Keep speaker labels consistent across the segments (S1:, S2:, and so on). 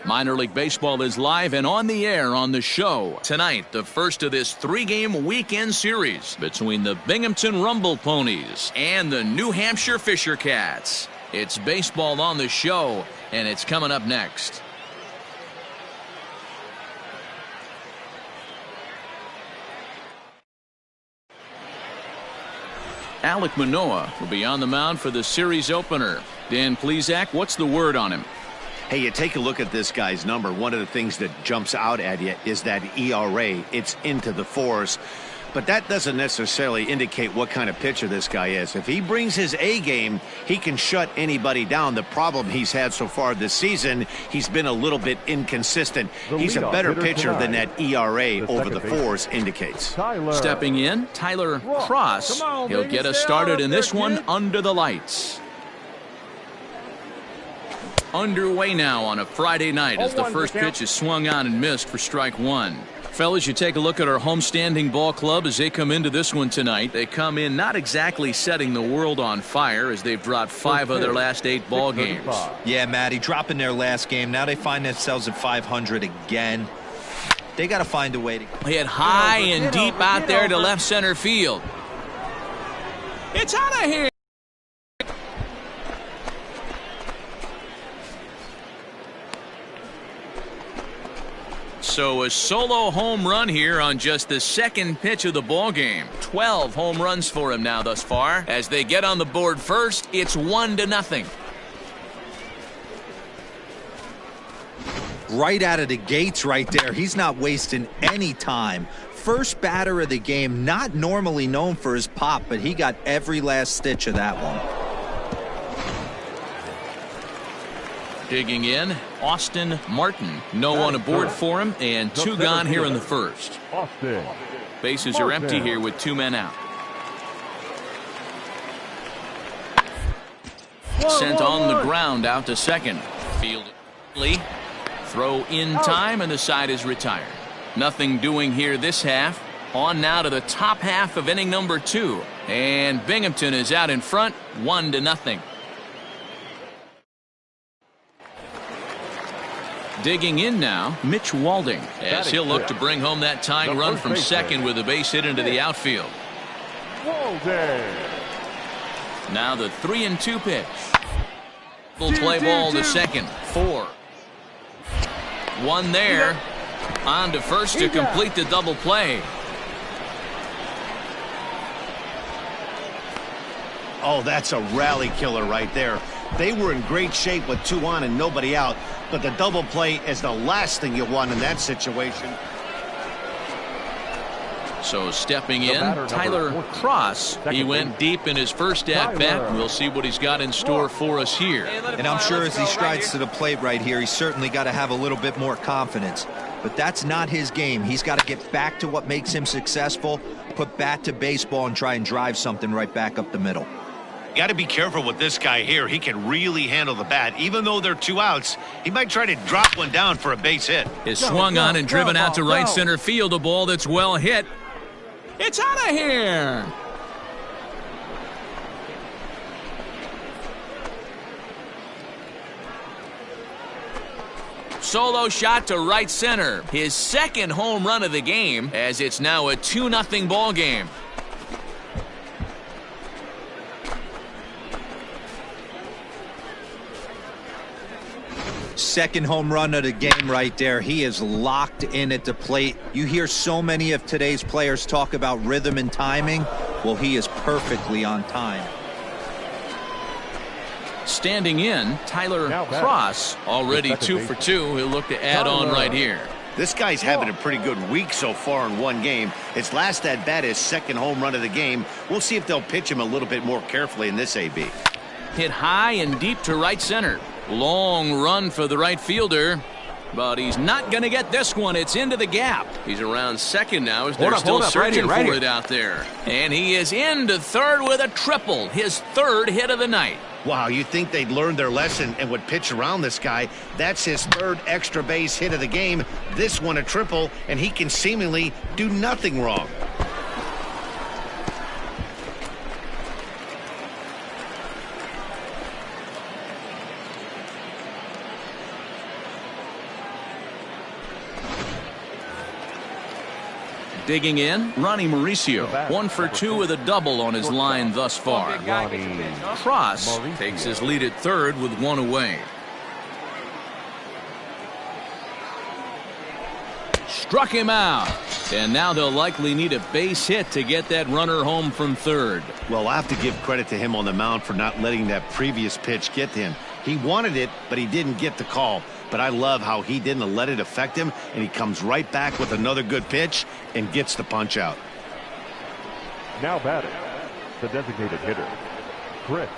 S1: Minor League Baseball is live and on the air on the show. Tonight, the first of this 3-game weekend series between the Binghamton Rumble Ponies and the New Hampshire Fisher Cats. It's baseball on the show, and it's coming up next. Alek Manoah will be on the mound for the series opener. Dan Plesac, what's the word on him?
S2: Hey, you take a look at this guy's number. One of the things that jumps out at you is that ERA. It's into the fours. But that doesn't necessarily indicate what kind of pitcher this guy is. If he brings his A game, he can shut anybody down. The problem he's had so far this season, he's been a little bit inconsistent. He's a better pitcher than that ERA over the fours indicates.
S1: Stepping in, Tyler Cross. He'll get us started in this one under the lights. Underway now on a Friday night as the first pitch is swung on and missed for strike one. Fellas, you take a look at our homestanding ball club as they come into this one tonight. They come in not exactly setting the world on fire as they've dropped 5 of their last 8 ball games.
S3: Yeah, Matty, dropping their last game. Now they find themselves at 500 again. They got to find a way to
S1: hit high and deep out there to left center field. It's out of here. So a solo home run here on just the second pitch of the ball game. 12 home runs for him now thus far. As they get on the board first, it's 1-0.
S3: Right out of the gates right there. He's not wasting any time. First batter of the game, not normally known for his pop, but he got every last stitch of that one.
S1: Digging in, Austin Martin. No one aboard for him, and 2 gone here in the first. Bases are empty here with 2 men out. Sent on the ground out to second. Fielded. Throw in time, and the side is retired. Nothing doing here this half. On now to the top half of inning number 2. And Binghamton is out in front, 1-0. Digging in now, Mitch Walding, as he'll look to bring home that tying run from second with a base hit into the outfield. Now the 3-2 pitch. Full play ball to second. 4. 1 there. On to first to complete the double play.
S2: Oh, that's a rally killer right there. They were in great shape with 2 on and nobody out, but the double play is the last thing you want in that situation.
S1: So stepping in, Tyler Cross. He went deep in his first at-bat. We'll see what he's got in store for us here.
S3: And I'm sure as he strides to the plate right here, he's certainly got to have a little bit more confidence. But that's not his game. He's got to get back to what makes him successful, put bat to baseball, and try and drive something right back up the middle.
S2: Got to be careful with this guy here. He can really handle the bat. Even though they're 2 outs, he might try to drop one down for a base hit.
S1: Is swung on and driven out to right center field. A ball that's well hit. It's out of here. Solo shot to right center. His second home run of the game, as it's now a 2-0 ball game.
S3: Second home run of the game right there. He is locked in at the plate. You hear so many of today's players talk about rhythm and timing. Well, he is perfectly on time.
S1: Standing in, Tyler Cross, already 2 for 2. He'll look to add on right here.
S2: This guy's having a pretty good week so far in 1 game. His last at-bat is second home run of the game. We'll see if they'll pitch him a little bit more carefully in this AB.
S1: Hit high and deep to right center. Long run for the right fielder, but he's not going to get this one. It's into the gap. He's around second now as they're still searching for it out there. And he is into third with a triple, his 3rd hit of the night.
S2: Wow, you think they'd learned their lesson and would pitch around this guy. That's his 3rd extra base hit of the game. This one a triple, and he can seemingly do nothing wrong.
S1: Digging in, Ronnie Mauricio. 1 for 2 with a double on his line thus far. Cross takes his lead at third with 1 away. Struck him out. And now they'll likely need a base hit to get that runner home from third.
S2: Well, I have to give credit to him on the mound for not letting that previous pitch get to him. He wanted it, but he didn't get the call. But I love how he didn't let it affect him, and he comes right back with another good pitch and gets the punch out.
S4: Now batting, the designated hitter, Chris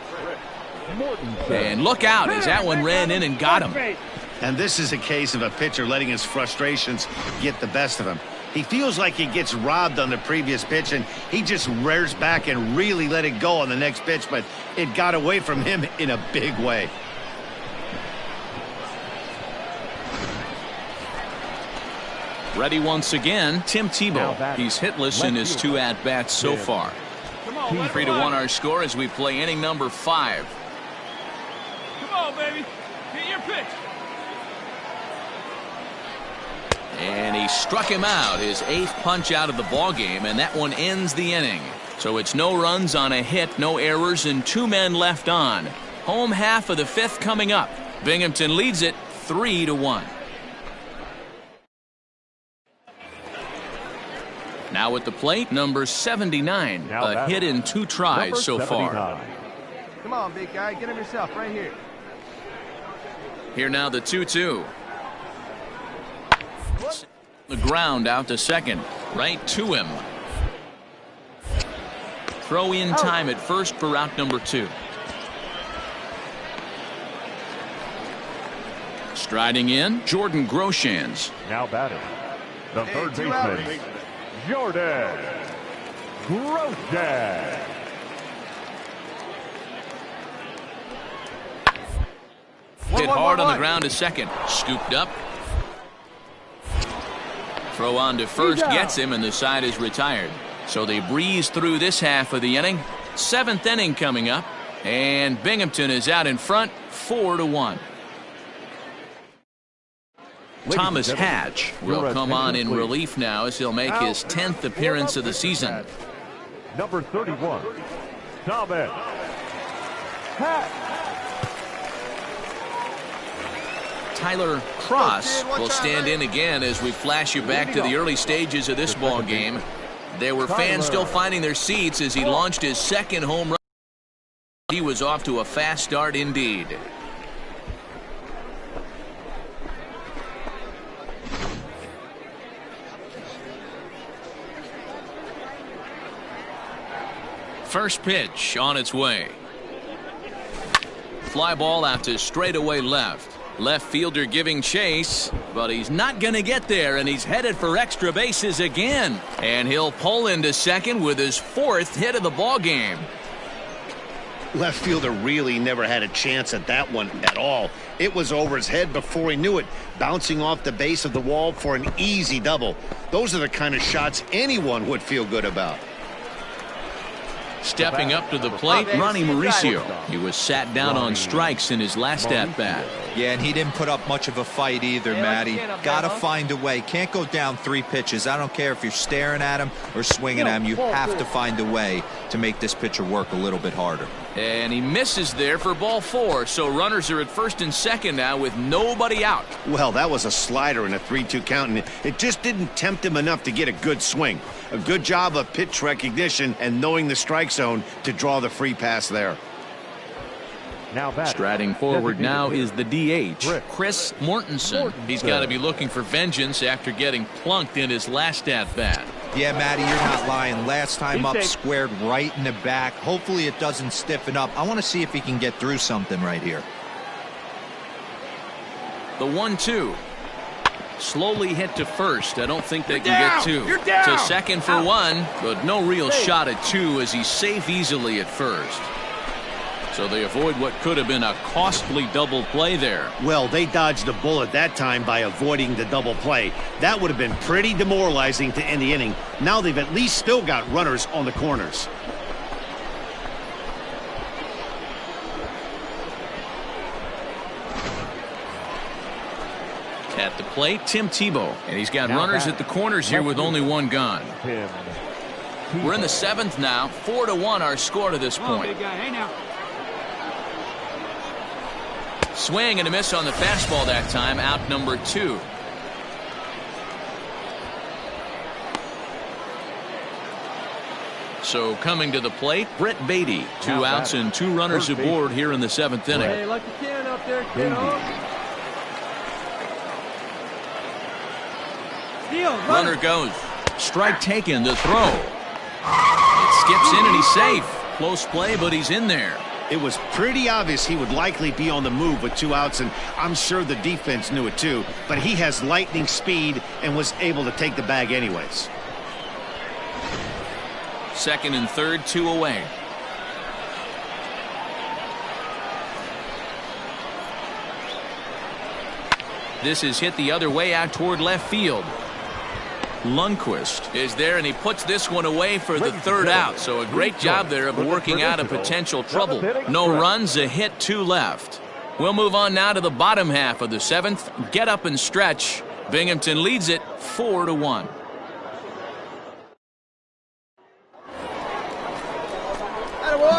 S4: Mortensen.
S1: And look out as that one ran in and got him.
S2: And this is a case of a pitcher letting his frustrations get the best of him. He feels like he gets robbed on the previous pitch, and he just rears back and really let it go on the next pitch, but it got away from him in a big way.
S1: Ready once again, Tim Tebow. He's hitless in his 2 at-bats so far. 3-1 our score as we play inning number 5.
S5: Come on, baby. Get your pitch.
S1: And he struck him out, his 8th punch out of the ball game, and that one ends the inning. So it's no runs on a hit, no errors, and 2 men left on. Home half of the 5th coming up. Binghamton leads it 3-1. Now at the plate, number 79. A hit in 2 tries so far.
S6: Come on, big guy. Get him yourself right here.
S1: Here now the 2-2. The ground out to second. Right to him. Throw in time at first for out number 2. Striding in, Jordan Groshans.
S4: Now batting, the third baseman, Jordan Groshans.
S1: Hit hard on the ground to second. Scooped up. Throw on to first gets him, and the side is retired. So they breeze through this half of the inning. 7th inning coming up, and Binghamton is out in front 4-1. Thomas Hatch will come on in relief now as he'll make his 10th appearance of the season.
S4: Number 31, Thomas Hatch.
S1: Tyler Cross will stand in again as we flash you back to the early stages of this ball game. There were fans still finding their seats as he launched his 2nd home run. He was off to a fast start indeed. First pitch on its way. Fly ball out to straightaway left. Left fielder giving chase, but he's not going to get there, and he's headed for extra bases again. And he'll pull into second with his 4th hit of the ball game.
S2: Left fielder really never had a chance at that one at all. It was over his head before he knew it, bouncing off the base of the wall for an easy double. Those are the kind of shots anyone would feel good about.
S1: Stepping up to the plate, Ronnie Mauricio. He was sat down on strikes in his last at-bat.
S3: Yeah, and he didn't put up much of a fight either, Matty. Got to find a way. Can't go down 3 pitches. I don't care if you're staring at him or swinging at him. You have to find a way to make this pitcher work a little bit harder.
S1: And he misses there for ball 4, so runners are at first and second now with nobody out.
S2: Well, that was a slider in a 3-2 count, and it just didn't tempt him enough to get a good swing. A good job of pitch recognition and knowing the strike zone to draw the free pass there.
S4: Now
S1: striding forward now is the DH, Chris Mortensen. He's got to be looking for vengeance after getting plunked in his last at-bat.
S3: Yeah, Matty, you're not lying. Last time up, squared right in the back. Hopefully it doesn't stiffen up. I want to see if he can get through something right here.
S1: The 1-2. Slowly hit to first. I don't think they can get 2. To second for 1, but no real shot at 2 as he's safe easily at first. So they avoid what could have been a costly double play there.
S2: Well, they dodged a bullet that time by avoiding the double play. That would have been pretty demoralizing to end the inning. Now they've at least still got runners on the corners.
S1: At the plate, Tim Tebow. And he's got runners at the corners here with only one gone. We're in the 7th now. 4-1 our score to this point. Swing and a miss on the fastball that time. Out number 2. So coming to the plate, Brett Beatty. 2 outs and 2 runners aboard here in the 7th inning.
S6: Hey, like you can up there, kiddo.
S1: Runner goes. Strike taken. The throw. It skips in and he's safe. Close play, but he's in there.
S2: It was pretty obvious he would likely be on the move with 2 outs, and I'm sure the defense knew it too. But he has lightning speed and was able to take the bag anyways.
S1: 2nd and 3rd, 2 away. This is hit the other way out toward left field. Lundqvist is there, and he puts this one away for the 3rd out. So a great job there of working out of potential trouble. No runs, a hit, 2 left. We'll move on now to the bottom half of the 7th. Get up and stretch. Binghamton leads it 4-1.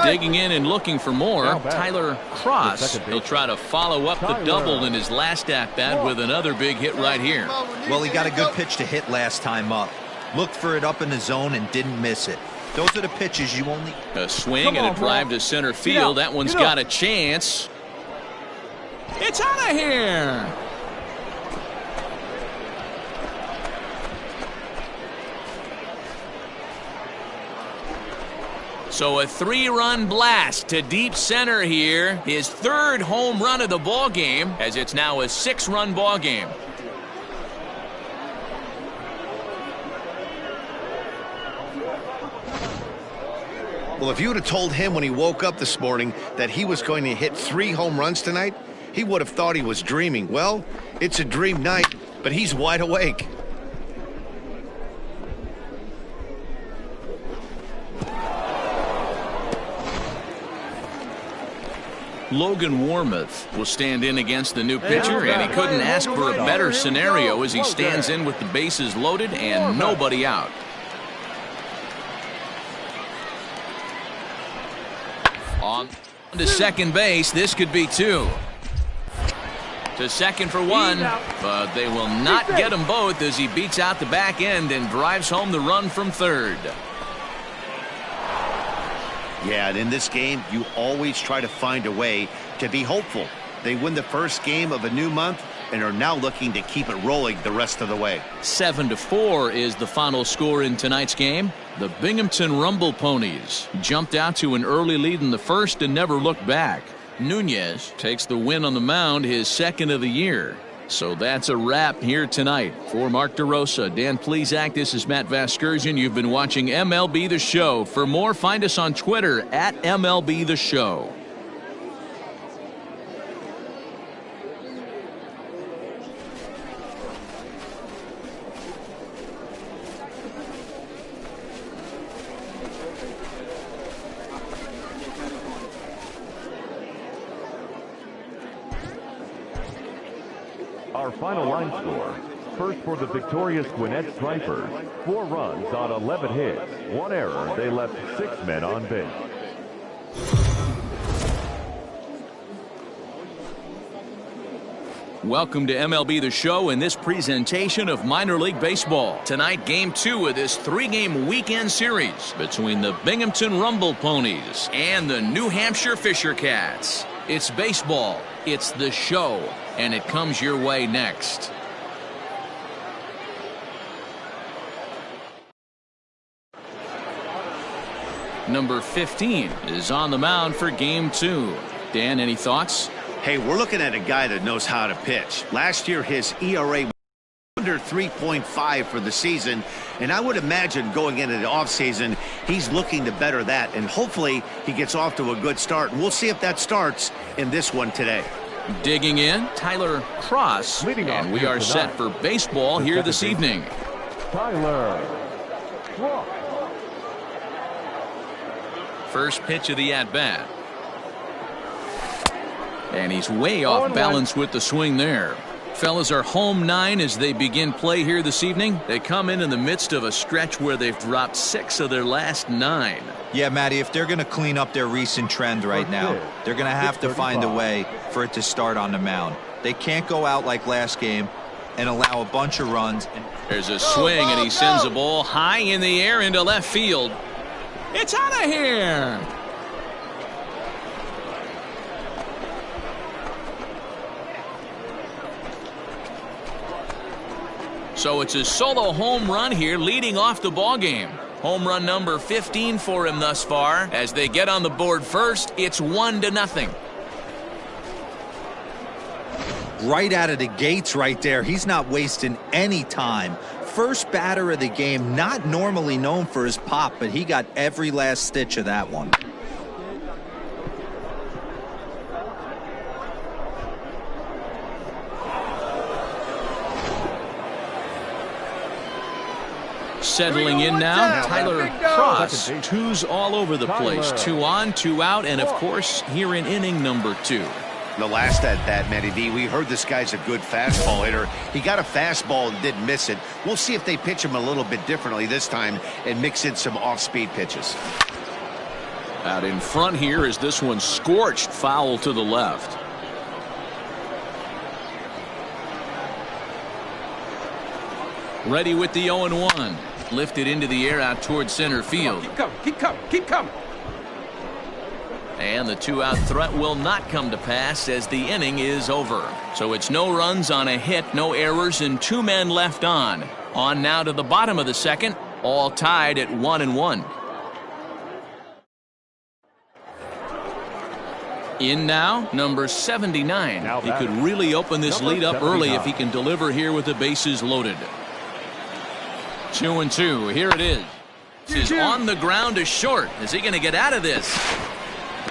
S1: Digging in and looking for more, Tyler Cross. He'll try to follow up the double in his last at-bat with another big hit right here.
S3: Well, he got a good pitch to hit last time up. Looked for it up in the zone and didn't miss it. Those are the pitches you only...
S1: A swing and a drive to center field. That one's got a chance. It's out of here. So a 3-run blast to deep center here. His 3rd home run of the ball game, as it's now a 6-run ball game.
S2: Well, if you would have told him when he woke up this morning that he was going to hit 3 home runs tonight, he would have thought he was dreaming. Well, it's a dream night, but he's wide awake.
S1: Logan Warmoth will stand in against the new pitcher, and he couldn't ask for a better scenario as he stands in with the bases loaded and nobody out. On to second base, this could be 2. To second for 1, but they will not get them both as he beats out the back end and drives home the run from 3rd.
S2: Yeah, and in this game, you always try to find a way to be hopeful. They win the first game of a new month and are now looking to keep it rolling the rest of the way.
S1: 7-4 is the final score in tonight's game. The Binghamton Rumble Ponies jumped out to an early lead in the 1st and never looked back. Nunez takes the win on the mound, his 2nd of the year. So that's a wrap here tonight. For Mark DeRosa, Dan Plesac, this is Matt Vasgersian. You've been watching MLB The Show. For more, find us on Twitter at MLB The Show.
S4: Our final line score. First for the victorious Gwinnett Stripers. 4 runs on 11 hits. 1 error. They left 6 men on base.
S1: Welcome to MLB The Show in this presentation of minor league baseball. Tonight, game 2 of this 3-game weekend series between the Binghamton Rumble Ponies and the New Hampshire Fisher Cats. It's baseball, it's the show, and it comes your way next. Number 15 is on the mound for game 2. Dan, any thoughts?
S2: Hey, we're looking at a guy that knows how to pitch. Last year, his ERA was under 3.5 for the season, and I would imagine going into the offseason, he's looking to better that, and hopefully he gets off to a good start. And we'll see if that starts in this one today.
S1: Digging in, Tyler Cross, and we are set for baseball here this evening.
S4: Tyler Cross.
S1: First pitch of the at-bat. And he's way off balance with the swing there. Fellas, are home 9 as they begin play here this evening. They come in the midst of a stretch where they've dropped 6 of their last 9.
S3: Yeah, Matty, if they're going to clean up their recent trend right now, they're going to have to find a way for it to start on the mound. They can't go out like last game and allow a bunch of runs.
S1: There's a swing, and he sends a ball high in the air into left field. It's out of here. So it's a solo home run here leading off the ball game. Home run number 15 for him thus far. As they get on the board first, it's 1-0.
S3: Right out of the gates right there. He's not wasting any time. First batter of the game, not normally known for his pop, but he got every last stitch of that one.
S1: Settling in now, Tyler Cross. Twos all over the place. 2 on, 2 out, and of course, here in inning number 2.
S2: The last at bat, Matty V, we heard this guy's a good fastball hitter. He got a fastball and didn't miss it. We'll see if they pitch him a little bit differently this time and mix in some off-speed pitches.
S1: Out in front here is this one scorched foul to the left. Ready with the 0-1. Lifted into the air out towards center field.
S6: Keep coming, keep coming, keep coming.
S1: And the 2-out threat will not come to pass as the inning is over. So it's no runs on a hit, no errors, and 2 men left on. On now to the bottom of the second, all tied at 1-1. In now, number 79. He could really open this lead up early if he can deliver here with the bases loaded. 2-2. Here it is. This is on the ground to short. Is he going to get out of this?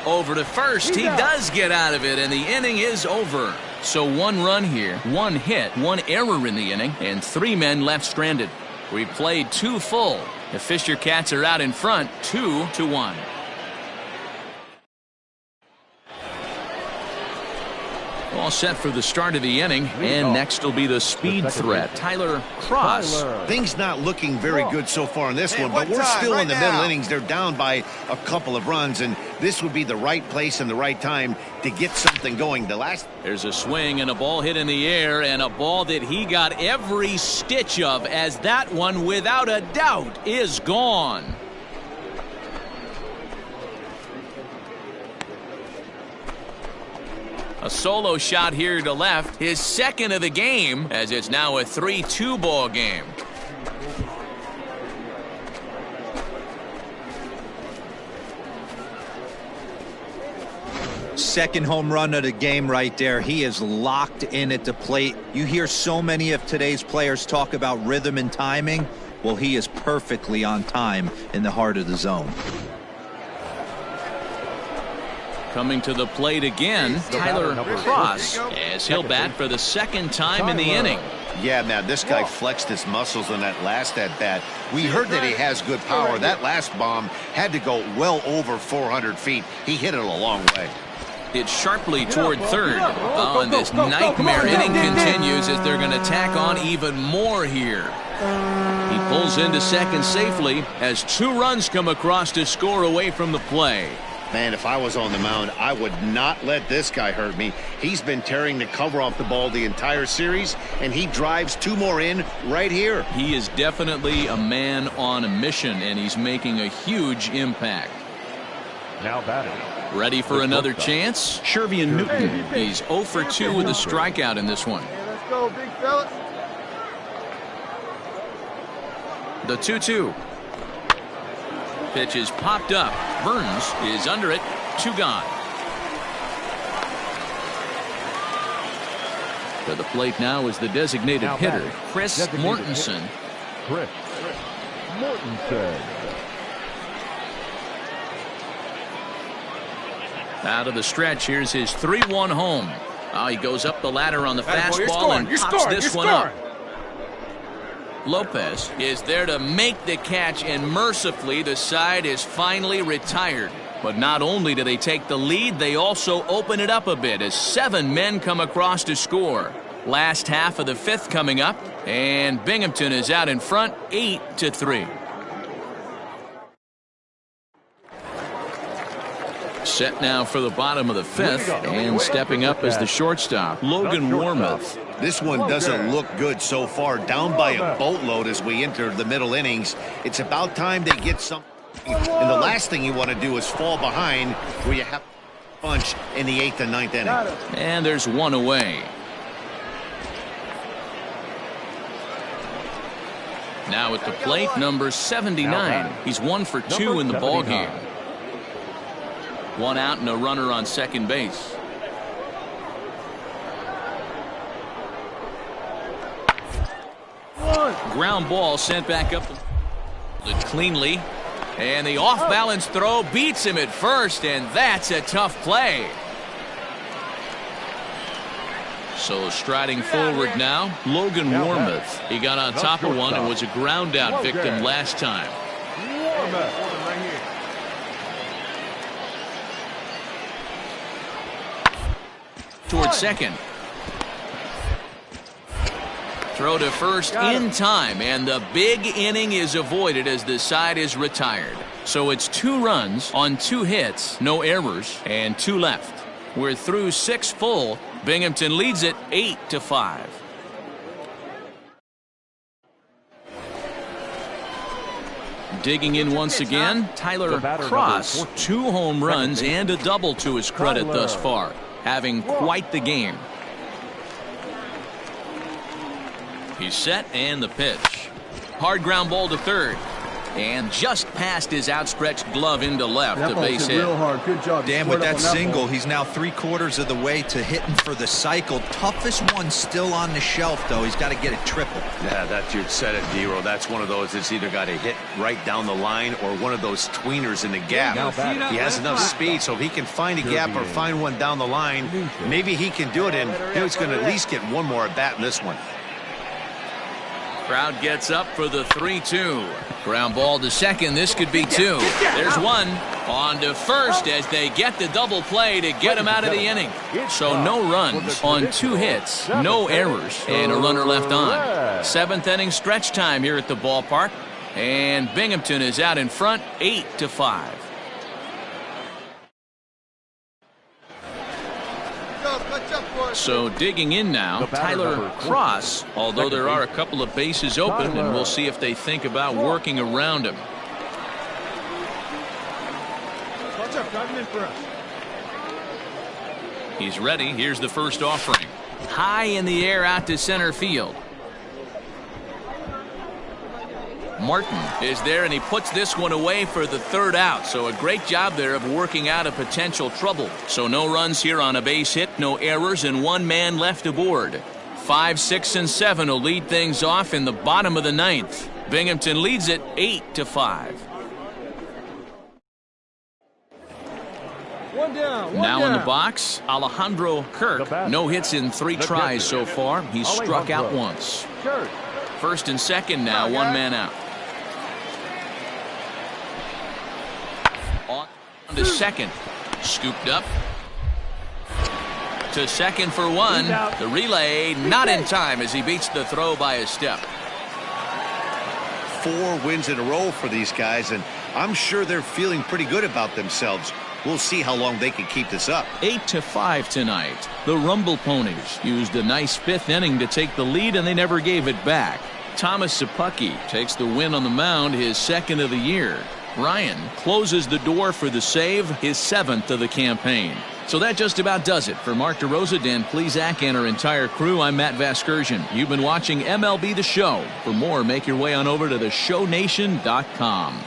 S1: Over to first. He does get out of it, and the inning is over. So 1 run here, 1 hit, 1 error in the inning, and 3 men left stranded. We played 2 full. The Fisher Cats are out in front, 2-1. All set for the start of the inning, and next will be the speed threat, Tyler Cross.
S2: Things not looking very good so far in this one, but we're still in the middle innings. They're down by a couple of runs, and this would be the right place and the right time to get something going. There's
S1: a swing and a ball hit in the air, and a ball that he got every stitch of, as that one, without a doubt, is gone. A solo shot here to left, his second of the game, as it's now a 3-2 ball game.
S3: Second home run of the game right there. He is locked in at the plate. You hear so many of today's players talk about rhythm and timing. Well, he is perfectly on time in the heart of the zone.
S1: Coming to the plate again, Tyler Cross, as he'll bat for the second time in the inning.
S2: Yeah, man, this guy flexed his muscles on that last at-bat. We heard that he has good power. That last bomb had to go well over 400 feet. He hit it a long way.
S1: It's sharply toward third. Oh, and this nightmare inning continues as they're going to tack on even more here. He pulls into second safely as 2 runs come across to score away from the play.
S2: Man, if I was on the mound, I would not let this guy hurt me. He's been tearing the cover off the ball the entire series, and he drives 2 more in right here.
S1: He is definitely a man on a mission, and he's making a huge impact.
S4: Now batting.
S1: Ready for another chance? Shervian Newton. He's 0 for 2 with a strikeout in this one.
S6: Let's go, big fella.
S1: The 2-2. Pitch is popped up. Burns is under it. 2 gone. To the plate now is the designated hitter, Chris Mortensen.
S4: Chris Mortensen.
S1: Out of the stretch, here's his 3-1 home. Oh, he goes up the ladder on the fastball and pops this one up. Lopez is there to make the catch, and mercifully the side is finally retired. But not only do they take the lead, they also open it up a bit as 7 men come across to score. Last half of the fifth coming up, and Binghamton is out in front 8-3. Set now for the bottom of the fifth, and stepping up as the shortstop, Logan Warmoth.
S2: This one doesn't look good so far. Down by a boatload as we enter the middle innings. It's about time they get something. And the last thing you want to do is fall behind where you have a bunch in the 8th and 9th inning.
S1: And there's one away. Now at the plate, number 79. He's 1 for 2 in the ballgame. 1 out and a runner on second base. Ground ball sent back up cleanly. And the off-balance throw beats him at first, and that's a tough play. So striding forward now, Logan Warmoth. He got on top of one and was a ground-out victim last time. Towards second. Throw to first in time, and the big inning is avoided as the side is retired. So it's 2 runs on 2 hits, no errors, and 2 left. We're through 6 full. Binghamton leads it 8-5. Digging in once again, Tyler Cross. 2 home runs and a double to his credit thus far, having quite the game. He's set, and the pitch. Hard ground ball to third. And just past his outstretched glove into left, the base hit.
S6: Good job.
S3: Dan, with that single, he's now 3/4 of the way to hitting for the cycle. Toughest one still on the shelf, though. He's got to get it triple.
S2: Yeah, that's you said it, D-Row. That's one of those that's either got to hit right down the line or one of those tweeners in the gap. He has enough speed, so if he can find a gap or find one down the line, maybe he can do it, and he's going to at least get one more at bat in this one.
S1: Crowd gets up for the 3-2. Ground ball to second. This could be 2. There's 1. On to first as they get the double play to get him out of the inning. So no runs on 2 hits, no errors, and a runner left on. 7th inning stretch time here at the ballpark. And Binghamton is out in front 8-5. So digging in now, Tyler Cross, although there are a couple of bases open, and we'll see if they think about working around him. He's ready. Here's the first offering. High in the air out to center field. Martin is there, and he puts this one away for the 3rd out. So a great job there of working out a potential trouble. So no runs here on a base hit, no errors, and 1 man left aboard. 5, 6, and 7 will lead things off in the bottom of the 9th. Binghamton leads it 8-5. Now in the box, Alejandro Kirk. No hits in 3 tries so far. He's struck out once. First and second now, 1 man out. On to second. Scooped up. To second for 1. The relay not in time as he beats the throw by a step.
S2: 4 wins in a row for these guys, and I'm sure they're feeling pretty good about themselves. We'll see how long they can keep this up.
S1: 8-5 tonight. The Rumble Ponies used a nice 5th inning to take the lead, and they never gave it back. Thomas Sapucki takes the win on the mound, his 2nd of the year. Ryan closes the door for the save, his 7th of the campaign. So that just about does it. For Mark DeRosa, Dan Plesac, and our entire crew, I'm Matt Vasgersian. You've been watching MLB The Show. For more, make your way on over to theshownation.com.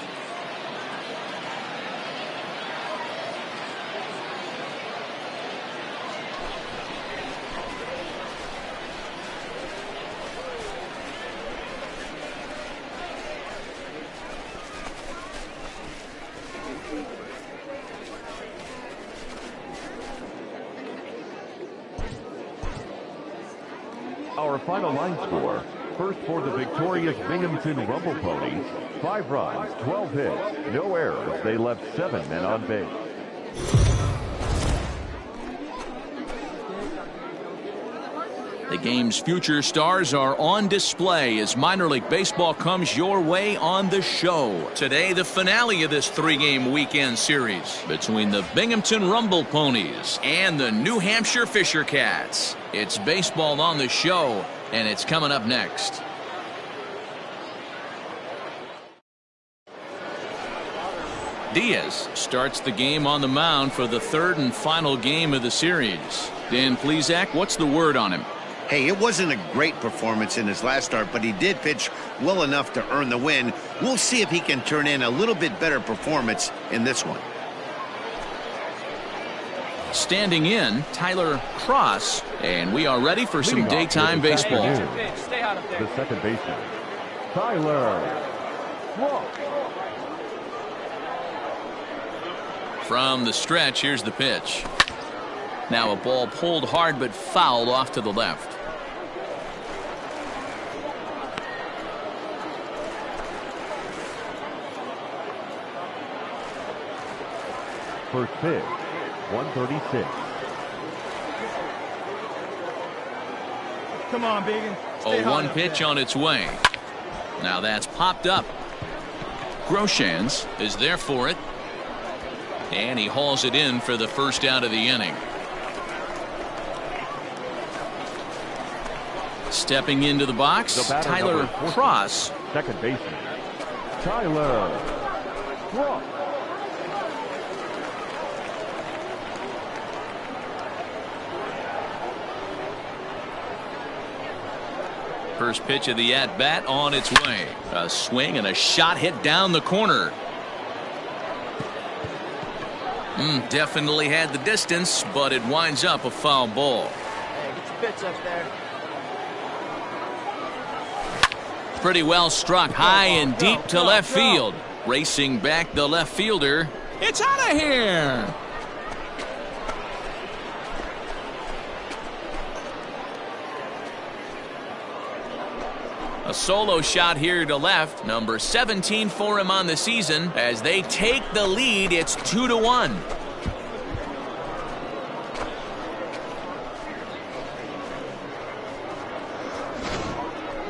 S4: Our final line score. First for the victorious Binghamton Rumble Ponies. 5 runs, 12 hits, no errors. They left 7 men on base.
S1: The game's future stars are on display as minor league baseball comes your way on the show. Today, the finale of this 3-game weekend series between the Binghamton Rumble Ponies and the New Hampshire Fisher Cats. It's baseball on the show, and it's coming up next. Diaz starts the game on the mound for the third and final game of the series. Dan Plesac, what's the word on him?
S2: Hey, it wasn't a great performance in his last start, but he did pitch well enough to earn the win. We'll see if he can turn in a little bit better performance in this one.
S1: Standing in, Tyler Cross, and we are ready for some daytime baseball.
S4: The second baseman, Tyler Cross.
S1: From the stretch, here's the pitch. Now a ball pulled hard but fouled off to the left.
S4: First pitch, 136.
S6: Come on, baby.
S1: A 1 pitch on its way. Now that's popped up. Groshans is there for it. And he hauls it in for the first out of the inning. Stepping into the box, Tyler Cross.
S4: Second baseman, Tyler Cross.
S1: First pitch of the at-bat on its way. A swing and a shot hit down the corner. Definitely had the distance, but it winds up a foul ball.
S6: Hey, get your pitch up there.
S1: Pretty well struck high and deep to left field. Racing back the left fielder. It's out of here. A solo shot here to left. Number 17 for him on the season. As they take the lead, it's 2-1.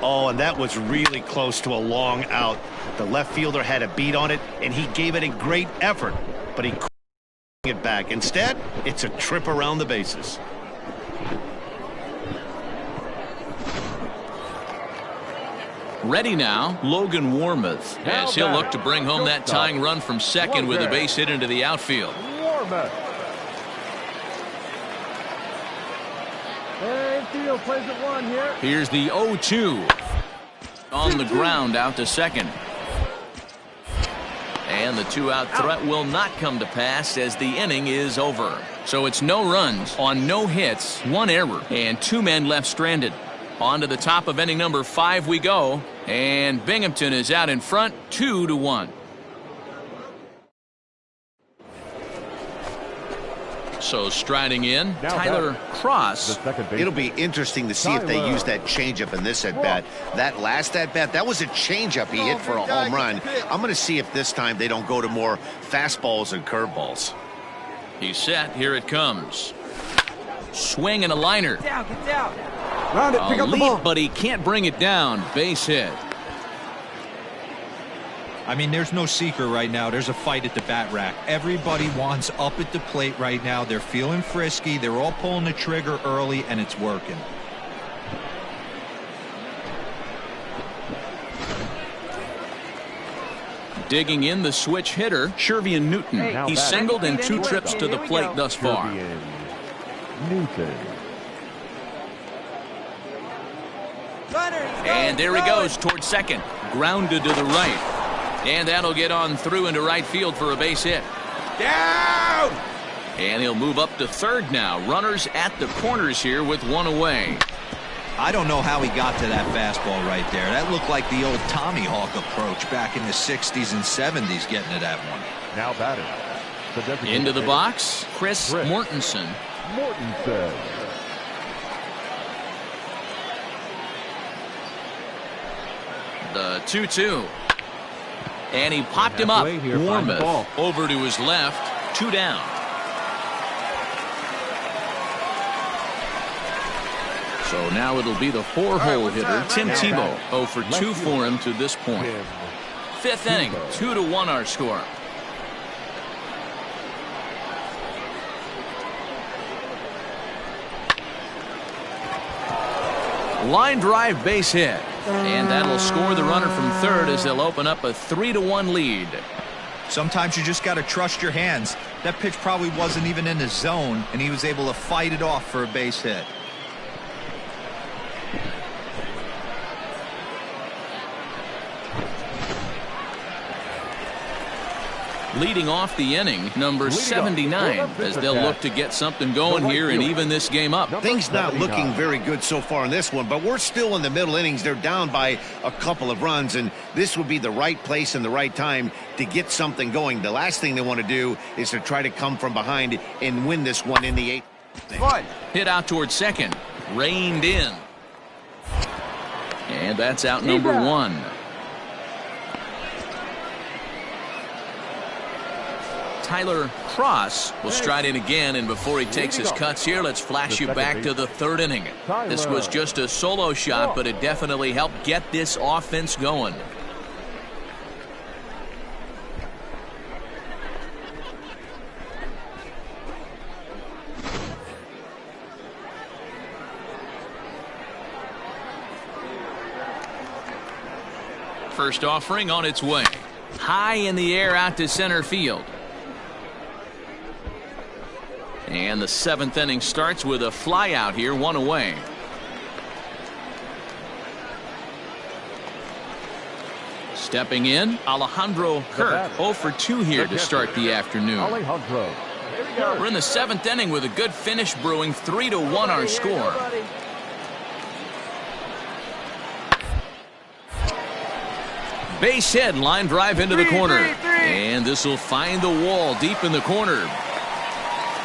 S2: Oh, and that was really close to a long out. The left fielder had a beat on it, and he gave it a great effort, but he couldn't bring it back. Instead, it's a trip around the bases.
S1: Ready now, Logan Warmoth, as he'll look to bring home that tying run from second with a base hit into the outfield.
S4: Warmoth. Field plays at 1 here.
S1: Here's the 0-2. On the ground out to second. And the 2-out threat will not come to pass as the inning is over. So it's no runs on no hits, 1 error, and 2 men left stranded. On to the top of inning number 5 we go, and Binghamton is out in front 2-1. So striding in, Tyler Cross.
S2: It'll be interesting to see if they use that changeup in this at-bat. That last at-bat, that was a changeup he hit for a home run. I'm going to see if this time they don't go to more fastballs and curveballs.
S1: He's set. Here it comes. Swing and a liner.
S6: Get down. Round it, pick up the ball.
S1: But he can't bring it down. Base hit.
S3: I mean, there's no secret right now. There's a fight at the bat rack. Everybody wants up at the plate right now. They're feeling frisky. They're all pulling the trigger early, and it's working.
S1: Digging in the switch hitter, Shervian Newton. He's singled in 2 trips to the plate thus far.
S4: Newton.
S1: And there he goes towards second. Grounded to the right. And that'll get on through into right field for a base hit.
S6: Down!
S1: And he'll move up to third now. Runners at the corners here with 1 away.
S3: I don't know how he got to that fastball right there. That looked like the old Tommy Hawk approach back in the 60s and 70s getting to that one.
S4: Now batting.
S1: Into the box, Chris Mortensen.
S4: Mortensen.
S1: The 2-2. And he popped him up. Warmoth over to his left. 2 down. So now it'll be the four-hole hitter, Tim Tebow. 0 for 2 for him to this point. Fifth inning, 2-1 our score. Line drive base hit. And that'll score the runner from third as they'll open up a 3-1 lead.
S3: Sometimes you just got to trust your hands. That pitch probably wasn't even in the zone, and he was able to fight it off for a base hit.
S1: Leading off the inning, number 79, as they'll look to get something going here and even this game up.
S2: Things not looking very good so far in this one, but we're still in the middle innings. They're down by a couple of runs, and this would be the right place and the right time to get something going. The last thing they want to do is to try to come from behind and win this one in the 8th.
S1: Hit out towards second, reined in. And that's out number 1. Tyler Cross will stride in again, and before he takes his cuts here, let's flash you back to the 3rd inning. This was just a solo shot, but it definitely helped get this offense going. First offering on its way. High in the air out to center field. And the 7th inning starts with a fly out here, 1 away. Stepping in, Alejandro Kirk, 0 for 2 here to start the afternoon. We're in the 7th inning with a good finish brewing, 3-1 our score. Base hit, line drive into the corner. And this will find the wall deep in the corner.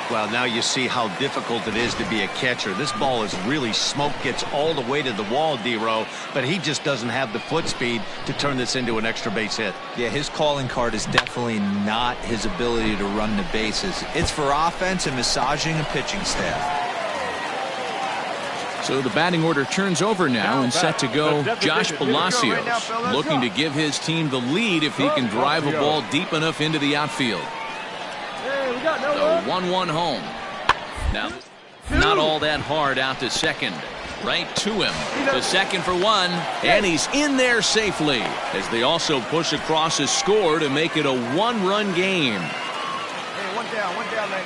S2: Well, now you see how difficult it is to be a catcher. This ball is really smoked, gets all the way to the wall, D-Row, but he just doesn't have the foot speed to turn this into an extra base hit.
S3: Yeah, his calling card is definitely not his ability to run the bases. It's for offense and massaging a pitching staff.
S1: So the batting order turns over now and set to go Josh Palacios, looking to give his team the lead if he can drive a ball deep enough into the outfield. The 1-1 home. Now, not all that hard out to second. Right to him. To second for 1. And he's in there safely. As they also push across his score to make it a 1-run game.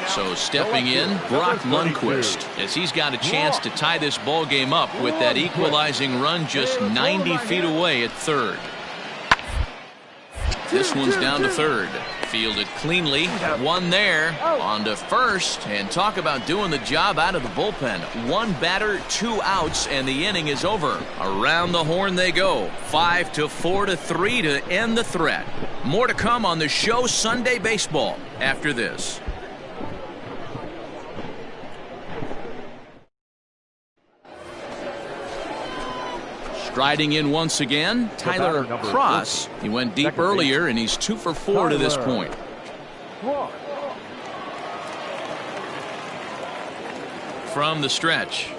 S1: So stepping in, Brock Lundquist, as he's got a chance to tie this ball game up with that equalizing run just 90 feet away at third. This one's down to third. Fielded cleanly. 1 there. On to first. And talk about doing the job out of the bullpen. 1 batter, 2 outs, and the inning is over. Around the horn they go. 5-4-3 to end the threat. More to come on the show Sunday Baseball after this. Striding in once again, Tyler Cross. He went deep earlier, and he's 2 for 4 to this point. From the stretch.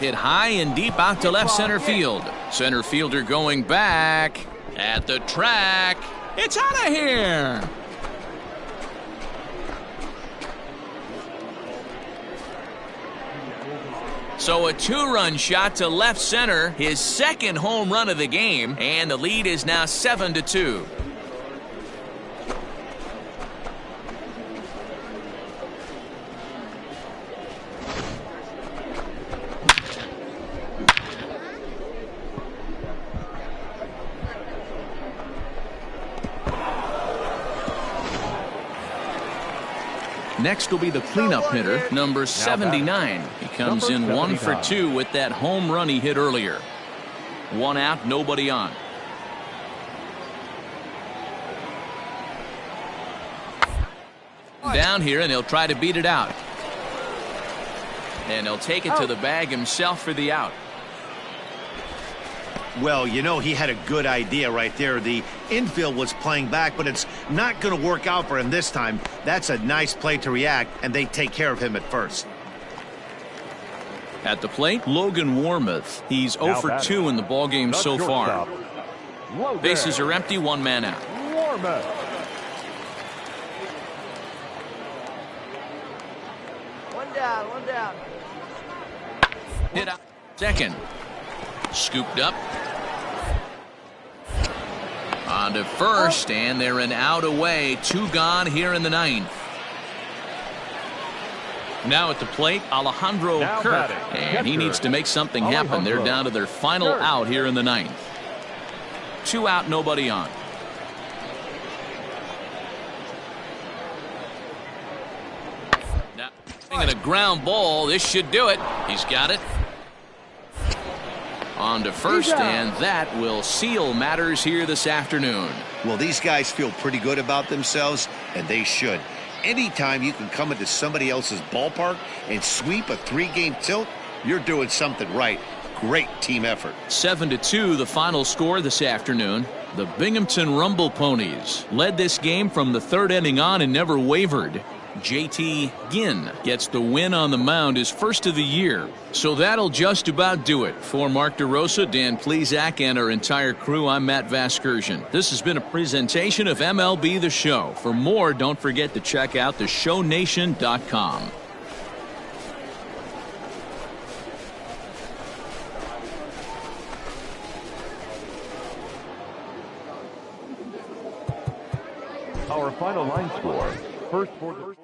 S1: Hit high and deep out to left center field. Center fielder going back at the track. It's out of here. So a 2-run shot to left center, his 2nd home run of the game, and the lead is now 7-2. Next will be the cleanup hitter, number 79. He comes in 1 for 2 with that home run he hit earlier. 1 out, nobody on. Down here, and he'll try to beat it out. And he'll take it to the bag himself for the out.
S2: Well, you know, he had a good idea right there. The infield was playing back, but it's not going to work out for him this time. That's a nice play to react, and they take care of him at first.
S1: At the plate, Logan Warmoth. He's 0 for 2 in the ballgame so far. Bases are empty, one man out.
S4: Warmoth.
S6: One down.
S1: Hit out. Second. Scooped up. On to first, and they're an out away. 2 gone here in the 9th. Now at the plate, Alejandro Kirk. And he needs to make something happen. They're down to their final out here in the 9th. 2 out, nobody on. Now, a ground ball. This should do it. He's got it. On to first, and that will seal matters here this afternoon.
S2: Well, these guys feel pretty good about themselves, and they should. Anytime you can come into somebody else's ballpark and sweep a 3-game tilt, you're doing something right. Great team effort.
S1: 7-2 the final score this afternoon. The Binghamton Rumble Ponies led this game from the 3rd inning on and never wavered. JT Ginn gets the win on the mound, his first of the year. So that'll just about do it. For Mark DeRosa, Dan Plesac, and our entire crew, I'm Matt Vasgersian. This has been a presentation of MLB The Show. For more, don't forget to check out theshownation.com.
S4: Our final line score. First for the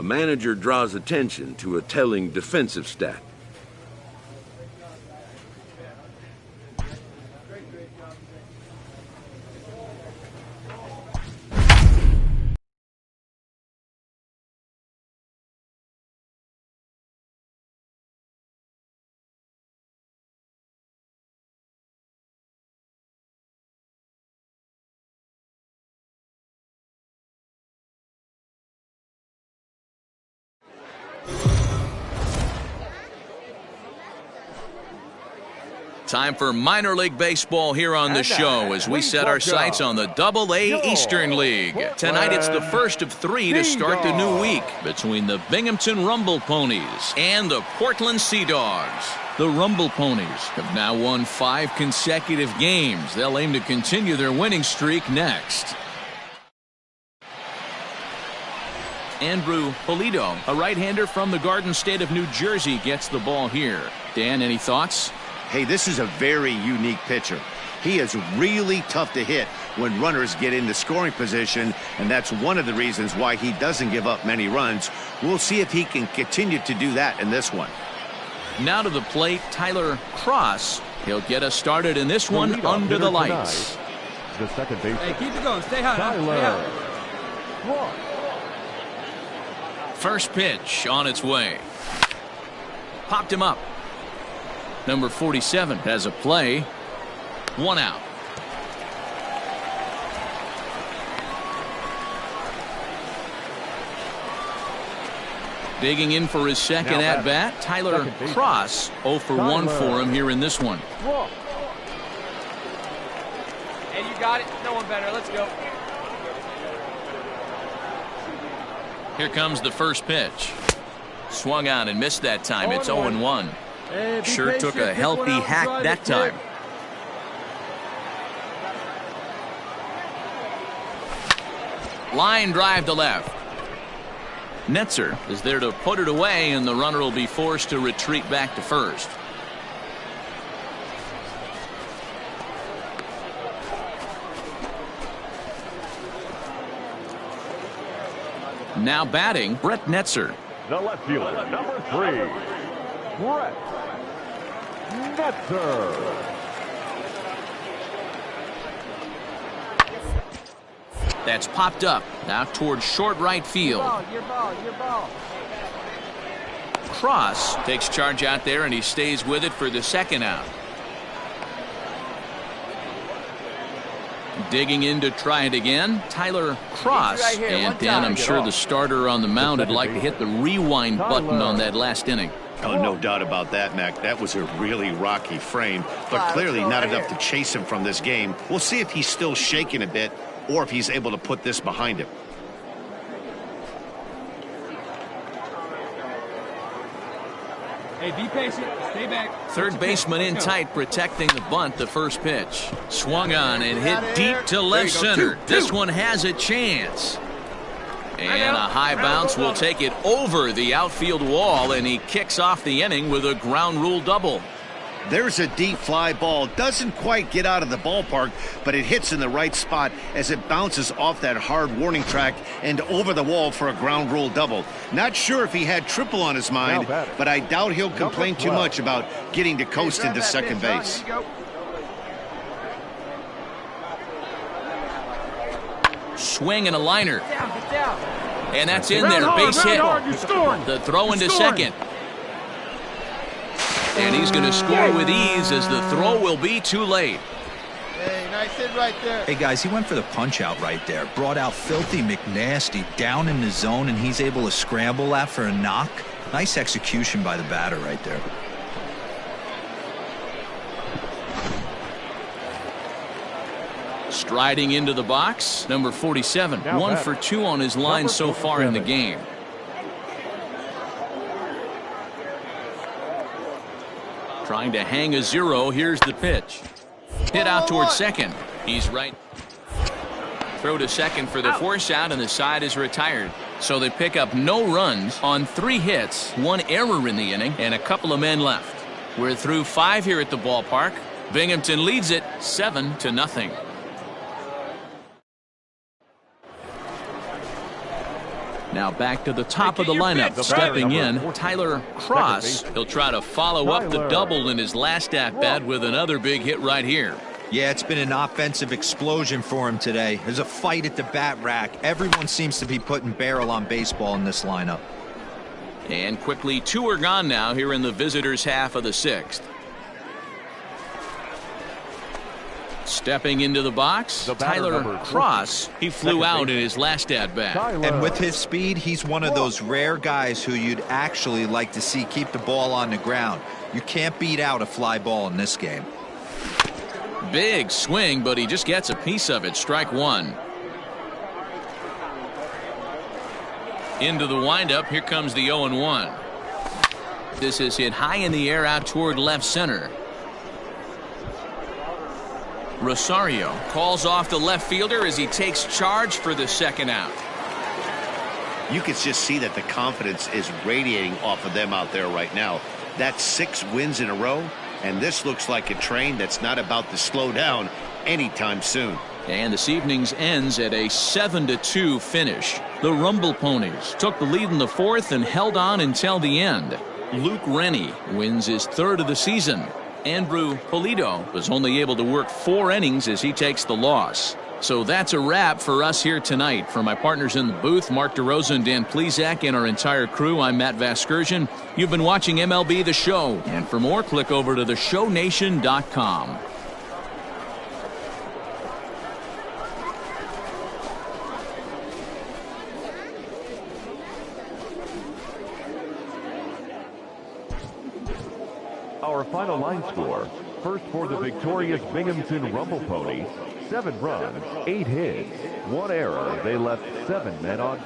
S7: manager draws attention to a telling defensive stat.
S1: Time for minor league baseball here on the show as we set our sights on the Double-A Eastern League. Tonight it's the first of 3 to start the new week between the Binghamton Rumble Ponies and the Portland Sea Dogs. The Rumble Ponies have now won 5 consecutive games. They'll aim to continue their winning streak next. Andrew Polito, a right-hander from the Garden State of New Jersey, gets the ball here. Dan, any thoughts?
S2: Hey, this is a very unique pitcher. He is really tough to hit when runners get into scoring position, and that's one of the reasons why he doesn't give up many runs. We'll see if he can continue to do that in this one.
S1: Now to the plate, Tyler Cross. He'll get us started in this one under the lights.
S4: Tonight, the second baseman.
S5: Hey, keep it going. Stay high.
S4: Tyler Cross.
S1: First pitch on its way. Popped him up. Number 47 has a play. 1 out. Digging in for his second at-bat, Tyler Cross. 0 for 1 for him here in this one.
S6: Hey, you got it. No one better. Let's go.
S1: Here comes the first pitch. Swung on and missed that time. It's 0-1. Sure took a healthy hack that time. Line drive to left. Netzer is there to put it away, and the runner will be forced to retreat back to first. Now batting, Brett Netzer.
S4: The left fielder, number 3, Brett Netzer.
S1: That's popped up now towards short right field.
S6: Your ball.
S1: Cross takes charge out there, and he stays with it for the second out. Digging in to try it again, Tyler Cross.
S6: Right here,
S1: and Dan, I'm sure the starter on the mound would like to hit the rewind button on that last inning.
S2: Oh, no doubt about that, Mac. That was a really rocky frame, but clearly not enough to chase him from this game. We'll see if he's still shaking a bit or if he's able to put this behind him.
S5: Hey, be patient. Stay back.
S1: Third baseman in tight, protecting the bunt. The first pitch swung on and hit deep to left center. This one has a chance. And a high bounce will take it over the outfield wall, and he kicks off the inning with a ground rule double.
S2: There's a deep fly ball. Doesn't quite get out of the ballpark, but it hits in the right spot as it bounces off that hard warning track and over the wall for a ground rule double. Not sure if he had triple on his mind, but I doubt he'll complain too much about getting to coast into second base.
S1: Swing and a liner. And that's in there. Base hit. The throw into second. And he's going to score with ease as the throw will be too late.
S6: Hey, nice hit right there.
S3: Hey, guys, he went for the punch-out right there. Brought out Filthy McNasty down in the zone, and he's able to scramble that for a knock. Nice execution by the batter right there.
S1: Striding into the box, number 47. 1 for 2 on his line so far in the game. Trying to hang a 0. Here's the pitch. Hit out towards second. He's right. Throw to second for the force out, and the side is retired. So they pick up no runs on 3 hits, 1 error in the inning, and a couple of men left. We're through 5 here at the ballpark. Binghamton leads it 7-0. Now back to the top of the lineup. Stepping in, Tyler Cross. He'll try to follow up the double in his last at-bat with another big hit right here.
S3: Yeah, it's been an offensive explosion for him today. There's a fight at the bat rack. Everyone seems to be putting barrel on baseball in this lineup.
S1: And quickly, 2 are gone now here in the visitors' half of the 6th. Stepping into the box, Tyler Cross. He flew out in his last at-bat.
S3: And with his speed, he's one of those rare guys who you'd actually like to see keep the ball on the ground. You can't beat out a fly ball in this game.
S1: Big swing, but he just gets a piece of it. Strike 1. Into the windup. Here comes the 0-1. This is hit high in the air out toward left center. Rosario calls off the left fielder as he takes charge for the second out.
S2: You can just see that the confidence is radiating off of them out there right now. That's 6 wins in a row, and this looks like a train that's not about to slow down anytime soon.
S1: And this evening's ends at a 7-2 finish. The Rumble Ponies took the lead in the 4th and held on until the end. Luke Rennie wins his 3rd of the season. Andrew Polito was only able to work 4 innings as he takes the loss. So that's a wrap for us here tonight. For my partners in the booth, Mark DeRosa and Dan Plesac, and our entire crew, I'm Matt Vasgersian. You've been watching MLB The Show. And for more, click over to theshownation.com.
S4: Our final line score. First for the victorious Binghamton Rumble Ponies. 7 runs, 8 hits, 1 error. They left 7 men on.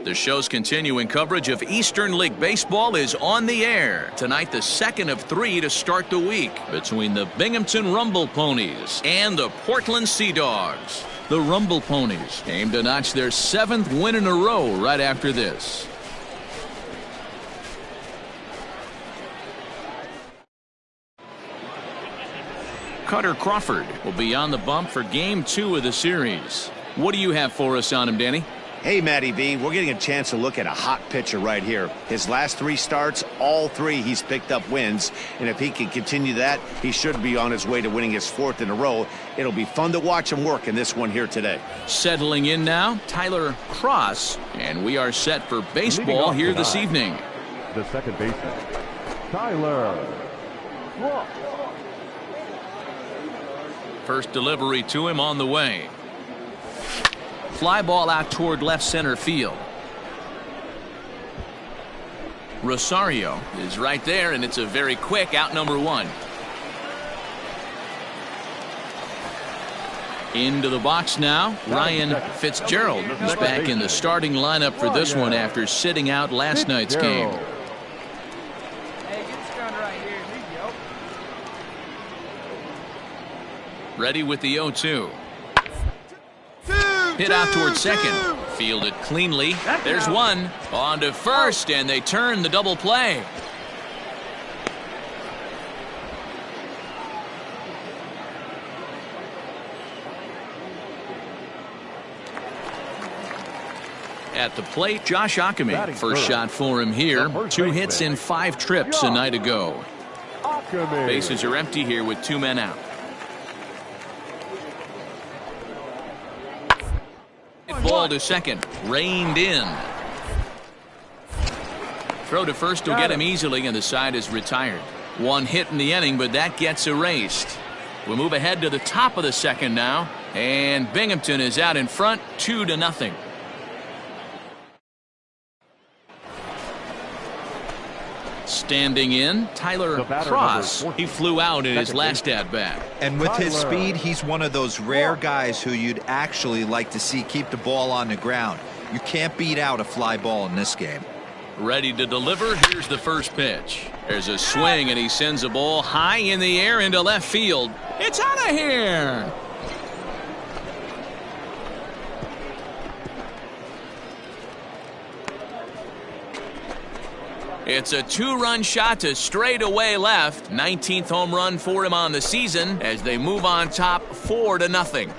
S1: The show's continuing coverage of Eastern League Baseball is on the air. Tonight, the 2nd of 3 to start the week between the Binghamton Rumble Ponies and the Portland Sea Dogs. The Rumble Ponies aim to notch their 7th win in a row right after this. Cutter Crawford will be on the bump for Game 2 of the series. What do you have for us on him, Danny?
S2: Hey, Matty B, we're getting a chance to look at a hot pitcher right here. His last 3 starts, all 3 he's picked up wins. And if he can continue that, he should be on his way to winning his 4th in a row. It'll be fun to watch him work in this one here today.
S1: Settling in now, Tyler Cross. And we are set for baseball here this evening.
S4: The second baseman, Tyler Cross.
S1: First delivery to him on the way. Fly ball out toward left center field. Rosario is right there, and it's a very quick out number 1. Into the box now, Ryan Fitzgerald is back in the starting lineup for this one after sitting out last night's game.
S6: Hey, get this gun right here. There you go.
S1: Ready with the 0-2. Hit out toward second. Fielded cleanly. There's one. On to first, and they turn the double play. At the plate, Josh Ockamy. First shot for him here. 2 hits in 5 trips a night ago. Bases are empty here with 2 men out. Ball to second. Reined in. Throw to first will get him easily, and the side is retired. 1 hit in the inning, but that gets erased. We'll move ahead to the top of the 2nd now, and Binghamton is out in front 2-0. Standing in, Tyler Cross. He flew out in his last at-bat.
S3: And with his speed, he's one of those rare guys who you'd actually like to see keep the ball on the ground. You can't beat out a fly ball in this game.
S1: Ready to deliver. Here's the first pitch. There's a swing, and he sends a ball high in the air into left field. It's out of here. It's a 2-run shot to straightaway left. 19th home run for him on the season as they move on top 4-0.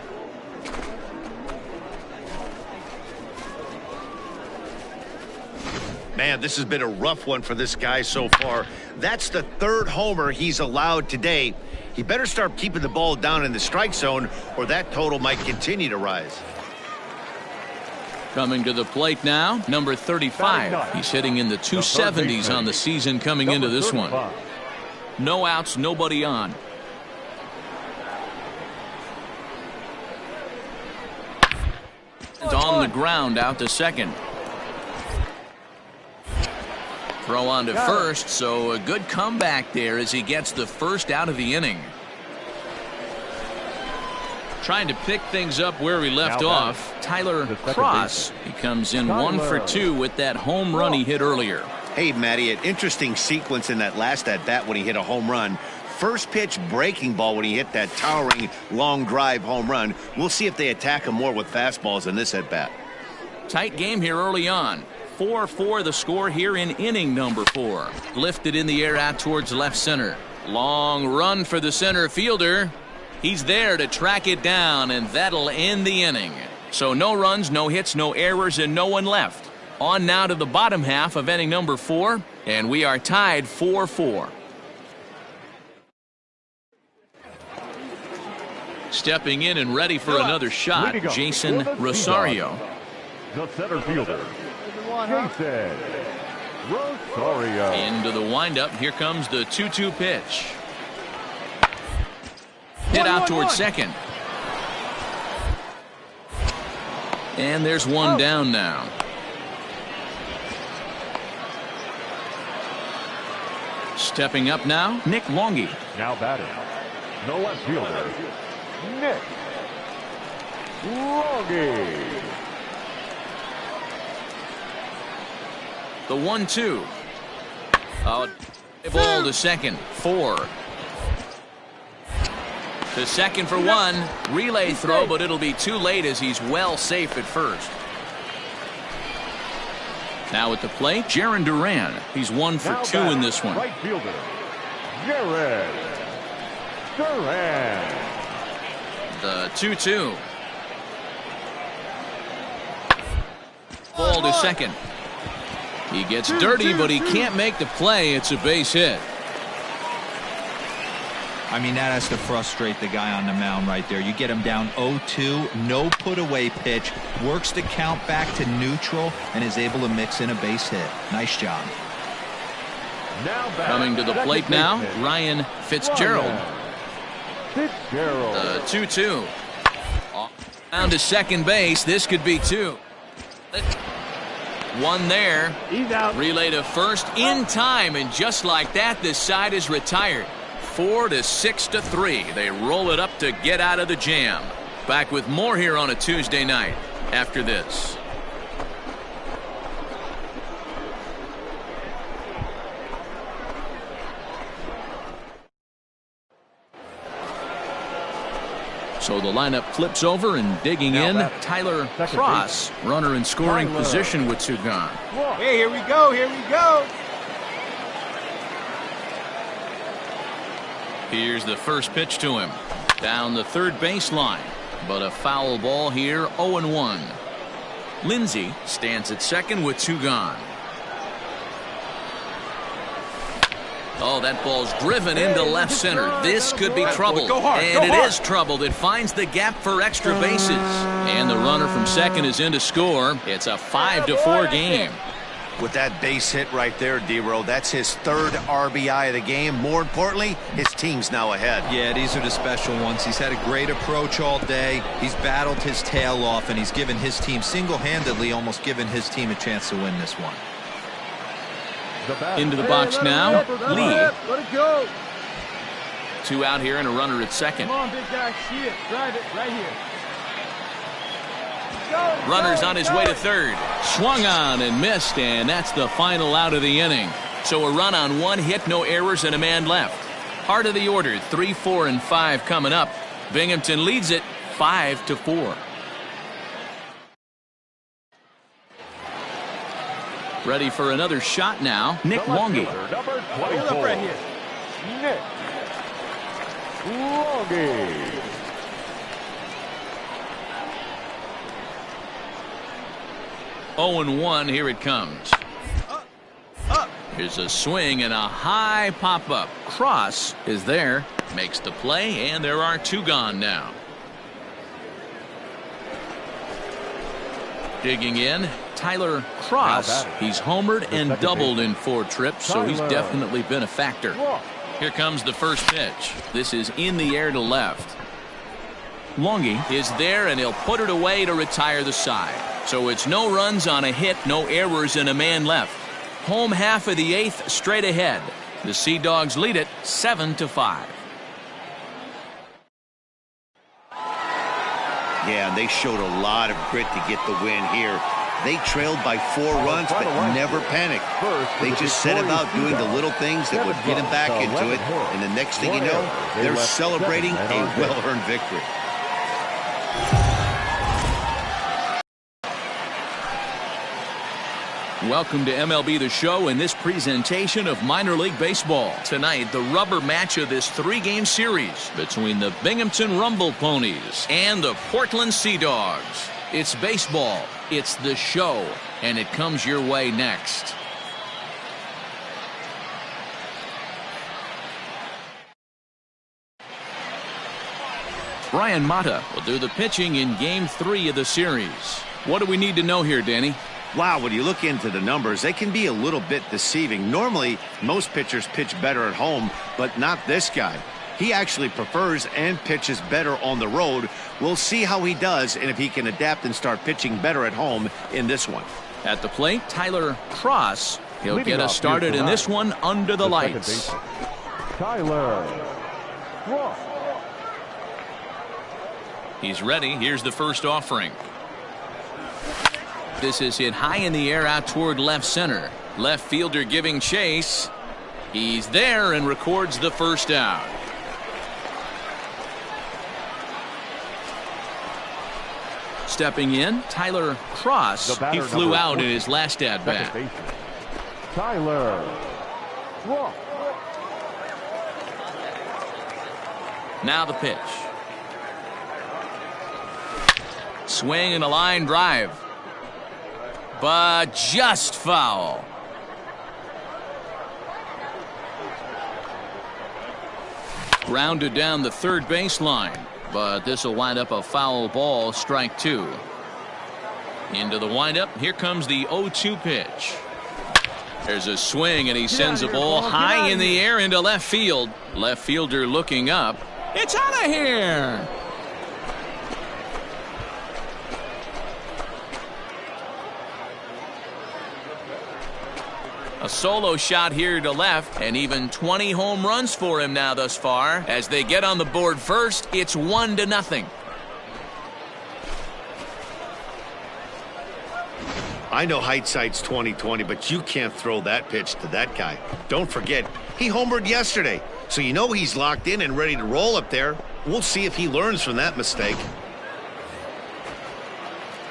S2: Man, this has been a rough one for this guy so far. That's the 3rd homer he's allowed today. He better start keeping the ball down in the strike zone, or that total might continue to rise.
S1: Coming to the plate now, number 35. He's hitting in the 270s on the season coming into this one. No outs, nobody on. It's on the ground out to second. Throw on to first, so a good comeback there as he gets the first out of the inning. Trying to pick things up where we left off, Tyler Cross. He comes in 1 for 2 with that home run he hit earlier.
S2: Hey, Matty, an interesting sequence in that last at-bat when he hit a home run. First pitch breaking ball when he hit that towering long drive home run. We'll see if they attack him more with fastballs in this at-bat.
S1: Tight game here early on. 4-4 the score here in inning number 4. Lifted in the air out towards left center. Long run for the center fielder. He's there to track it down, and that'll end the inning. So no runs, no hits, no errors, and no one left. On now to the bottom half of inning number 4, and we are tied 4-4. Stepping in and ready for another shot, Jason Rosario.
S4: The center fielder, Jason Rosario.
S1: Into the windup. Here comes the 2-2 pitch. Hit out towards second. And there's one down now. Stepping up now, Nick Longy.
S4: Now batting, the left fielder, Nick Longy.
S1: The 1-2. Ball to second. 4. To second for 1. Relay throw, but it'll be too late as he's well safe at first. Now at the plate, Jarren Duran. He's 1 for 2 in this one.
S4: Right fielder, Jarren Duran.
S1: The 2-2. Ball to second. He gets dirty, but he can't make the play. It's a base hit.
S3: I mean, that has to frustrate the guy on the mound right there. You get him down 0-2, no put-away pitch, works the count back to neutral, and is able to mix in a base hit. Nice job.
S1: Coming to the plate now, Ryan Fitzgerald. The 2-2. Down to second base. This could be 2. One there.
S5: He's out.
S1: Relay to first in time, and just like that, this side is retired. 4-6-3. They roll it up to get out of the jam. Back with more here on a Tuesday night after this. So the lineup flips over, and digging in, Tyler Cross, runner in scoring position with 2 gone.
S6: Hey, here we go, here we go.
S1: Here's the first pitch to him. Down the third baseline, but a foul ball here, 0-1. Lindsey stands at second with 2 gone. Oh, that ball's driven into left center. This could be trouble. And it is trouble. It finds the gap for extra bases. And the runner from second is in to score. It's a 5-4 game.
S2: With that base hit right there, D-Row, that's his 3rd RBI of the game. More importantly, his team's now ahead.
S3: Yeah, these are the special ones. He's had a great approach all day. He's battled his tail off, and he's given his team single-handedly, almost given his team a chance to win this one.
S1: Into the box now, Lee.
S5: Let it go.
S1: 2 out here and a runner at second.
S5: Come on, big guy. See it. Drive it right here.
S1: Runner's on his way to third. Swung on and missed, and that's the final out of the inning. So a run on 1 hit, no errors, and a man left. Heart of the order, 3, 4, and 5 coming up. Binghamton leads it 5-4. Ready for another shot now. Nick Longy.
S4: Number 24.
S6: Hold up right here.
S4: Nick Longy.
S1: Oh, and 1, here it comes. Here's a swing and a high pop-up. Cross is there, makes the play, and there are 2 gone now. Digging in, Tyler Cross. He's homered and doubled in 4 trips, so he's definitely been a factor. Here comes the first pitch. This is in the air to left. Longy is there, and he'll put it away to retire the side. So it's no runs on a hit, no errors, and a man left. Home half of the 8th, straight ahead. The Sea Dogs lead it 7-5.
S2: Yeah, and they showed a lot of grit to get the win here. They trailed by 4 runs, but never panicked. They just set about doing the little things that would get them back into it. And the next thing you know, they're celebrating a well-earned victory.
S1: Welcome to MLB The Show and this presentation of minor league baseball. Tonight, the rubber match of this 3-game series between the Binghamton Rumble Ponies and the Portland Sea Dogs. It's baseball, it's the show, and it comes your way next. Brian Mata will do the pitching in Game 3 of the series. What do we need to know here, Danny?
S2: Wow, when you look into the numbers, they can be a little bit deceiving. Normally, most pitchers pitch better at home, but not this guy. He actually prefers and pitches better on the road. We'll see how he does and if he can adapt and start pitching better at home in this one.
S1: At the plate, Tyler Cross. He'll get us started in this one under the lights.
S4: Tyler Cross.
S1: He's ready. Here's the first offering. This is hit high in the air out toward left center. Left fielder giving chase. He's there and records the first out. Stepping in, Tyler Cross. He flew out in his last at-bat.
S4: Tyler Cross.
S1: Now the pitch. Swing and a line drive. But just foul. Grounded down the third baseline, but this will wind up a foul ball, strike 2. Into the windup, here comes the 0-2 pitch. There's a swing, and he sends a ball high in the air into left field. Left fielder looking up. It's out of here. A solo shot here to left, and even 20 home runs for him now thus far. As they get on the board first, it's 1-0.
S2: I know hindsight's 20/20, but you can't throw that pitch to that guy. Don't forget, he homered yesterday, so you know he's locked in and ready to roll up there. We'll see if he learns from that mistake.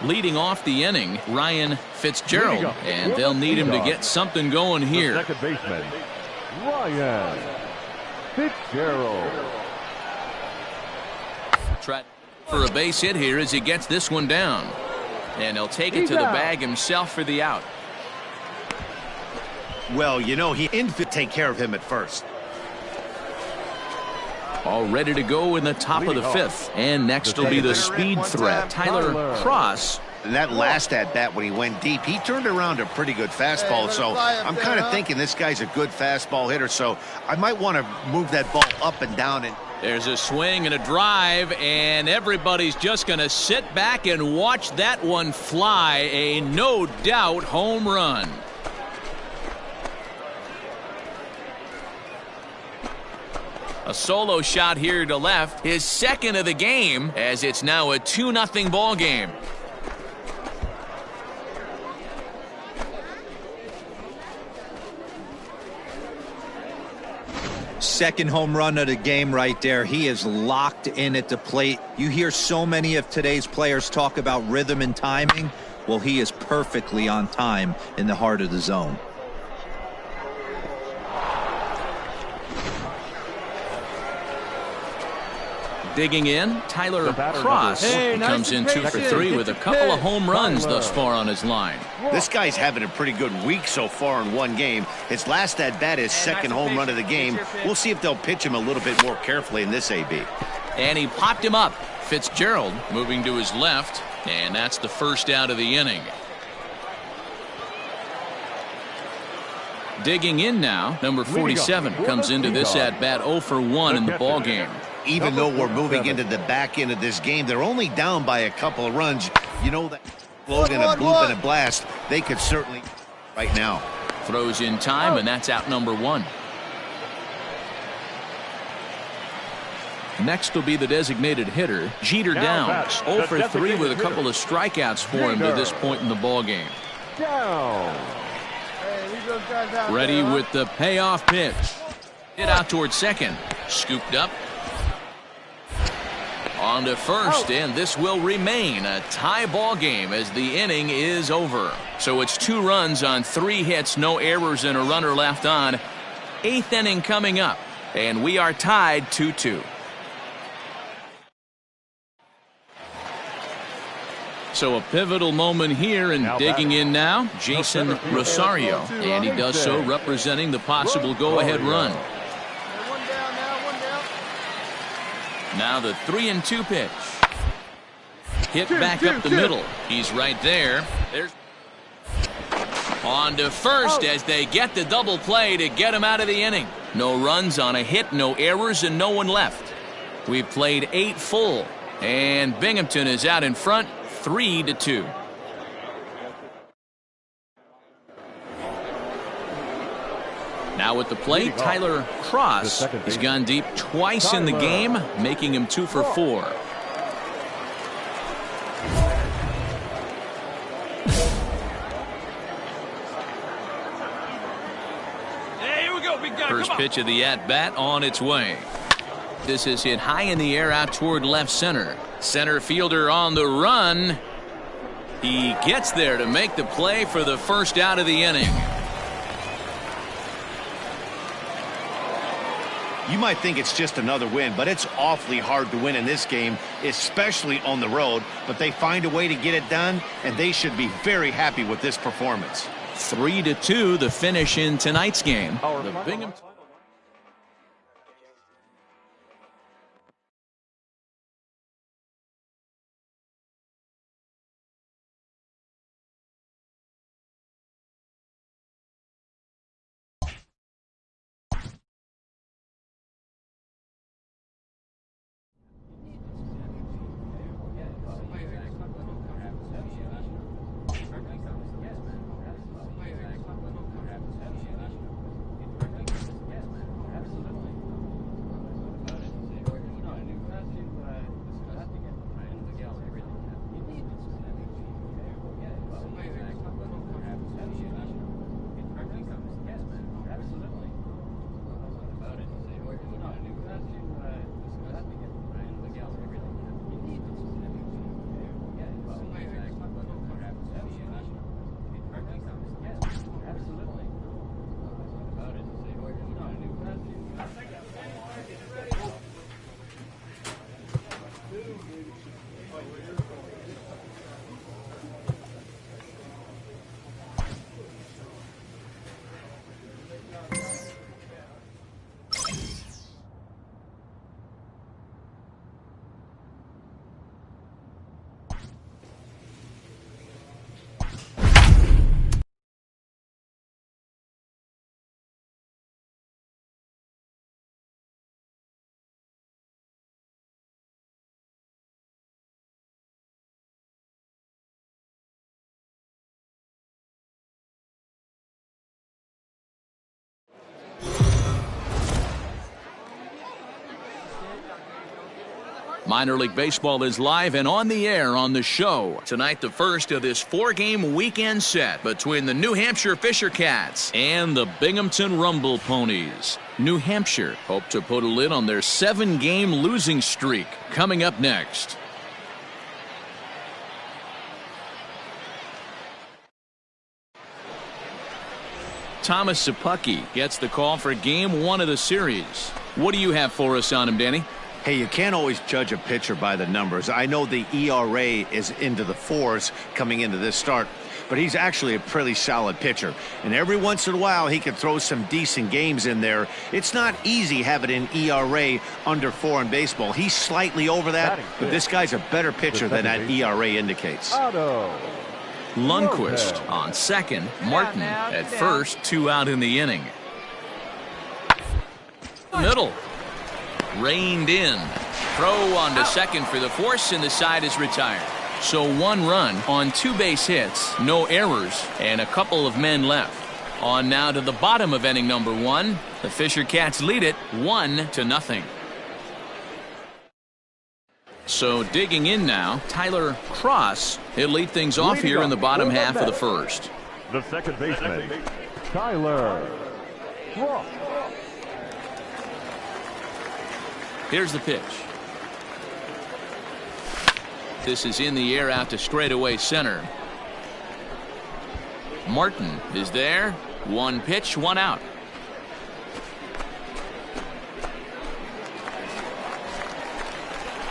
S4: Leading off the inning, Ryan Fitzgerald, and they'll need him to get something going here. Second baseman, Ryan Fitzgerald.
S1: Try for a base hit here as he gets this one down. And he'll take it to the bag himself for the out.
S2: Well, you know, he infield take care of him at first.
S1: All ready to go in the top of the fifth. And next will be the speed threat, Tyler Cross.
S2: That last at-bat when he went deep, he turned around a pretty good fastball. So I'm kind of thinking this guy's a good fastball hitter. So I might want to move that ball up and down. And
S1: there's a swing and a drive, and everybody's just going to sit back and watch that one fly. A no-doubt home run. A solo shot here to left, his second of the game, as it's now a 2-0 ball game.
S3: Second home run of the game right there. He is locked in at the plate. You hear so many of today's players talk about rhythm and timing. Well, he is perfectly on time in the heart of the zone.
S1: Digging in, Tyler Cross comes in 2 for 3 with a couple of home runs thus far on his line.
S2: This guy's having a pretty good week so far in one game. His last at-bat is second home run of the game. We'll see if they'll pitch him a little bit more carefully in this AB.
S1: And he popped him up. Fitzgerald moving to his left, and that's the first out of the inning. Digging in now, number 47 comes into this at-bat 0 for 1 in the ballgame.
S2: Even though we're moving into the back end of this game, they're only down by a couple of runs. You know that Logan, a bloop and a blast, they could certainly right now.
S1: Throws in time, and that's out number 1. Next will be the designated hitter, Jeter Downs. 0 for 3 with a couple of strikeouts for him to this point in the ballgame. Ready with the payoff pitch. Hit out towards second. Scooped up. On to first, and this will remain a tie ball game as the inning is over. So it's 2 runs on 3 hits, no errors, and a runner left on. 8th inning coming up, and we are tied 2-2. So a pivotal moment here, and digging in now, Jason Rosario, and he does so representing the possible go-ahead run. Now the 3-2 pitch. Hit back up the middle. He's right there. There's on to first as they get the double play to get him out of the inning. No runs on a hit, no errors, and no one left. We've played 8 full, and Binghamton is out in front 3-2. Now at the plate, Tyler Cross has gone deep twice in the game, making him 2 for 4.
S5: Here we go, big guy.
S1: First pitch of the at-bat on its way. This is hit high in the air out toward left center. Center fielder on the run. He gets there to make the play for the first out of the inning.
S2: You might think it's just another win, but it's awfully hard to win in this game, especially on the road. But they find a way to get it done, and they should be very happy with this performance.
S1: 3-2, the finish in tonight's game. The Binghamton Minor League Baseball is live and on the air on the show. Tonight, the first of this 4-game weekend set between the New Hampshire Fisher Cats and the Binghamton Rumble Ponies. New Hampshire hope to put a lid on their 7-game losing streak. Coming up next. Thomas Sapucki gets the call for game 1 of the series. What do you have for us on him, Danny?
S2: Hey, you can't always judge a pitcher by the numbers. I know the ERA is into the 4s coming into this start, but he's actually a pretty solid pitcher. And every once in a while, he can throw some decent games in there. It's not easy having an ERA under 4 in baseball. He's slightly over that, but this guy's a better pitcher than that ERA indicates.
S1: Lundqvist on second, Martin at first, 2 out in the inning. Middle. Reined in. Throw on to second for the force, and the side is retired. So 1 run on 2 base hits, no errors, and a couple of men left. On now to the bottom of inning number 1. The Fisher Cats lead it 1-0. So digging in now, Tyler Cross. He'll lead things off here in the bottom half of the first.
S4: The second baseman, Tyler Cross.
S1: Here's the pitch. This is in the air out to straightaway center. Martin is there. 1 pitch, 1 out.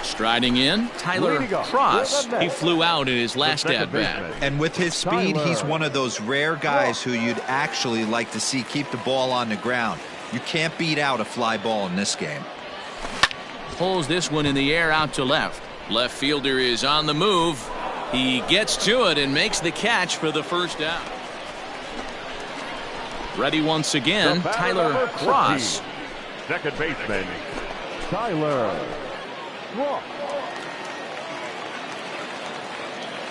S1: Striding in, Tyler Cross. He flew out in his last at-bat.
S3: And with his speed, he's one of those rare guys who you'd actually like to see keep the ball on the ground. You can't beat out a fly ball in this game.
S1: Pulls this one in the air out to left. Left fielder is on the move. He gets to it and makes the catch for the first down. Ready once again, Tyler Cross.
S4: Second baseman, Tyler Cross.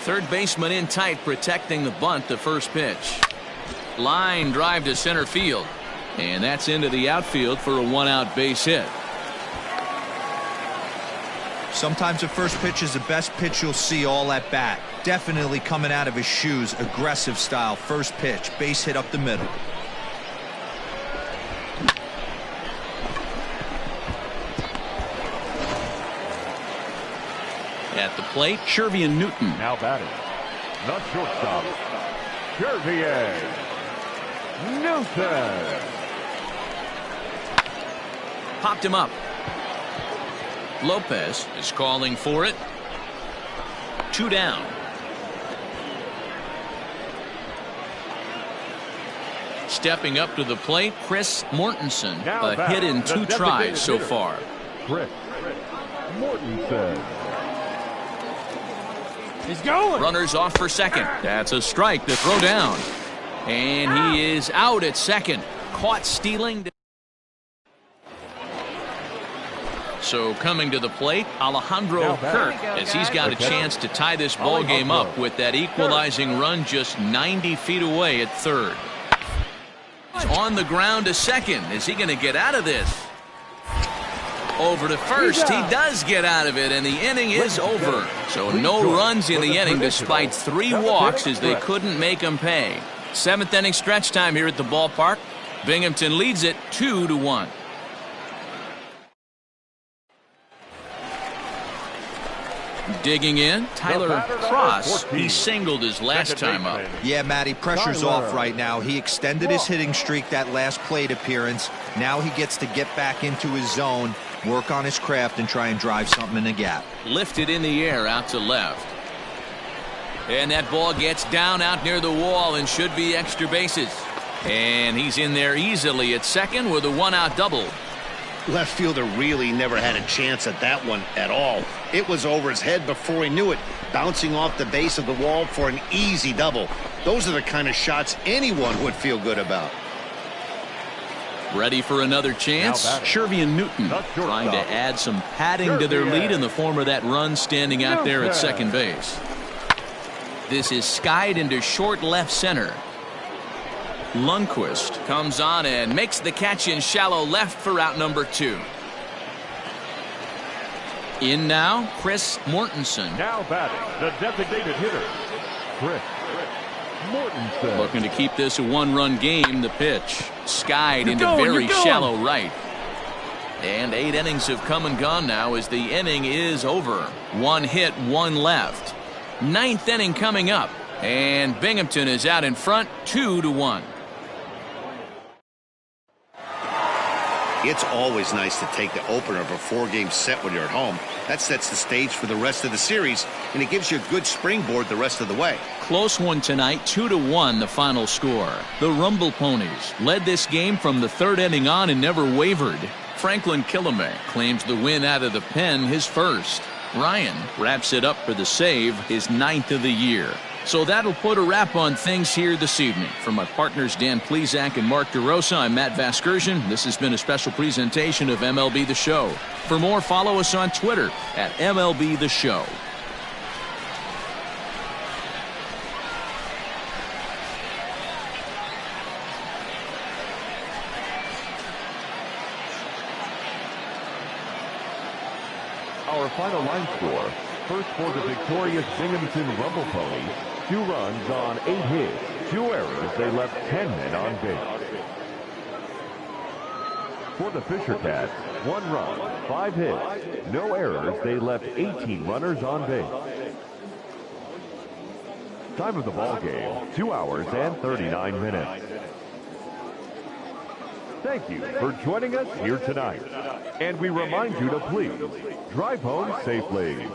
S1: Third baseman in tight, protecting the bunt, the first pitch. Line drive to center field. And that's into the outfield for a 1-out base hit.
S3: Sometimes the first pitch is the best pitch you'll see all at bat. Definitely coming out of his shoes, aggressive style. First pitch, base hit up the middle.
S1: At the plate, Shervian Newton.
S4: Now batting, the shortstop, Shervian Newton.
S1: Popped him up. Lopez is calling for it. 2 down. Stepping up to the plate, Chris Mortensen. A hit in 2 tries so far.
S4: Chris Mortensen.
S5: He's going.
S1: Runners off for second. That's a strike to throw down. And he is out at second. Caught stealing. So coming to the plate, Alejandro Kirk, as he's got a chance to tie this ball game up with that equalizing run just 90 feet away at third. He's on the ground to second. Is he going to get out of this? Over to first. He does get out of it, and the inning is over. So no runs in the inning despite 3 walks as they couldn't make him pay. 7th inning stretch time here at the ballpark. Binghamton leads it 2-1. Digging in, Tyler Cross. He singled his last time up.
S3: Yeah, Matty, pressure's off right now. He extended his hitting streak that last plate appearance. Now he gets to get back into his zone, work on his craft, and try and drive something in the gap.
S1: Lifted in the air out to left. And that ball gets down out near the wall and should be extra bases. And he's in there easily at second with a 1-out double.
S2: Left fielder really never had a chance at that one at all. It was over his head before he knew it, bouncing off the base of the wall for an easy double. Those are the kind of shots anyone would feel good about.
S1: Ready for another chance? Shervian Newton trying to add some padding to their lead in the form of that run standing out there at second base. This is skied into short left center. Lundqvist comes on and makes the catch in shallow left for out number 2. In now, Chris Mortensen.
S4: Now batting, the designated hitter, Chris Mortensen.
S1: Looking to keep this a 1-run game. The pitch skied into very shallow right. And 8 innings have come and gone now as the inning is over. 1 hit, 1 left. 9th inning coming up. And Binghamton is out in front 2-1.
S2: It's always nice to take the opener of a 4-game set when you're at home. That sets the stage for the rest of the series, and it gives you a good springboard the rest of the way.
S1: Close one tonight, 2-1 the final score. The Rumble Ponies led this game from the 3rd inning on and never wavered. Franklin Kilame claims the win out of the pen, his first. Ryan wraps it up for the save, his 9th of the year. So that'll put a wrap on things here this evening. For my partners Dan Plezak and Mark DeRosa, I'm Matt Vasgersian. This has been a special presentation of MLB The Show. For more, follow us on Twitter at MLB The Show.
S4: Our final line score. First for the victorious Binghamton Rumble Ponies, 2 runs on 8 hits, 2 errors. They left 10 men on base. For the Fisher Cats, 1 run, 5 hits, no errors. They left 18 runners on base. Time of the ball game, 2 hours and 39 minutes. Thank you for joining us here tonight. And we remind you to please drive home safely.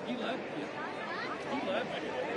S5: He left.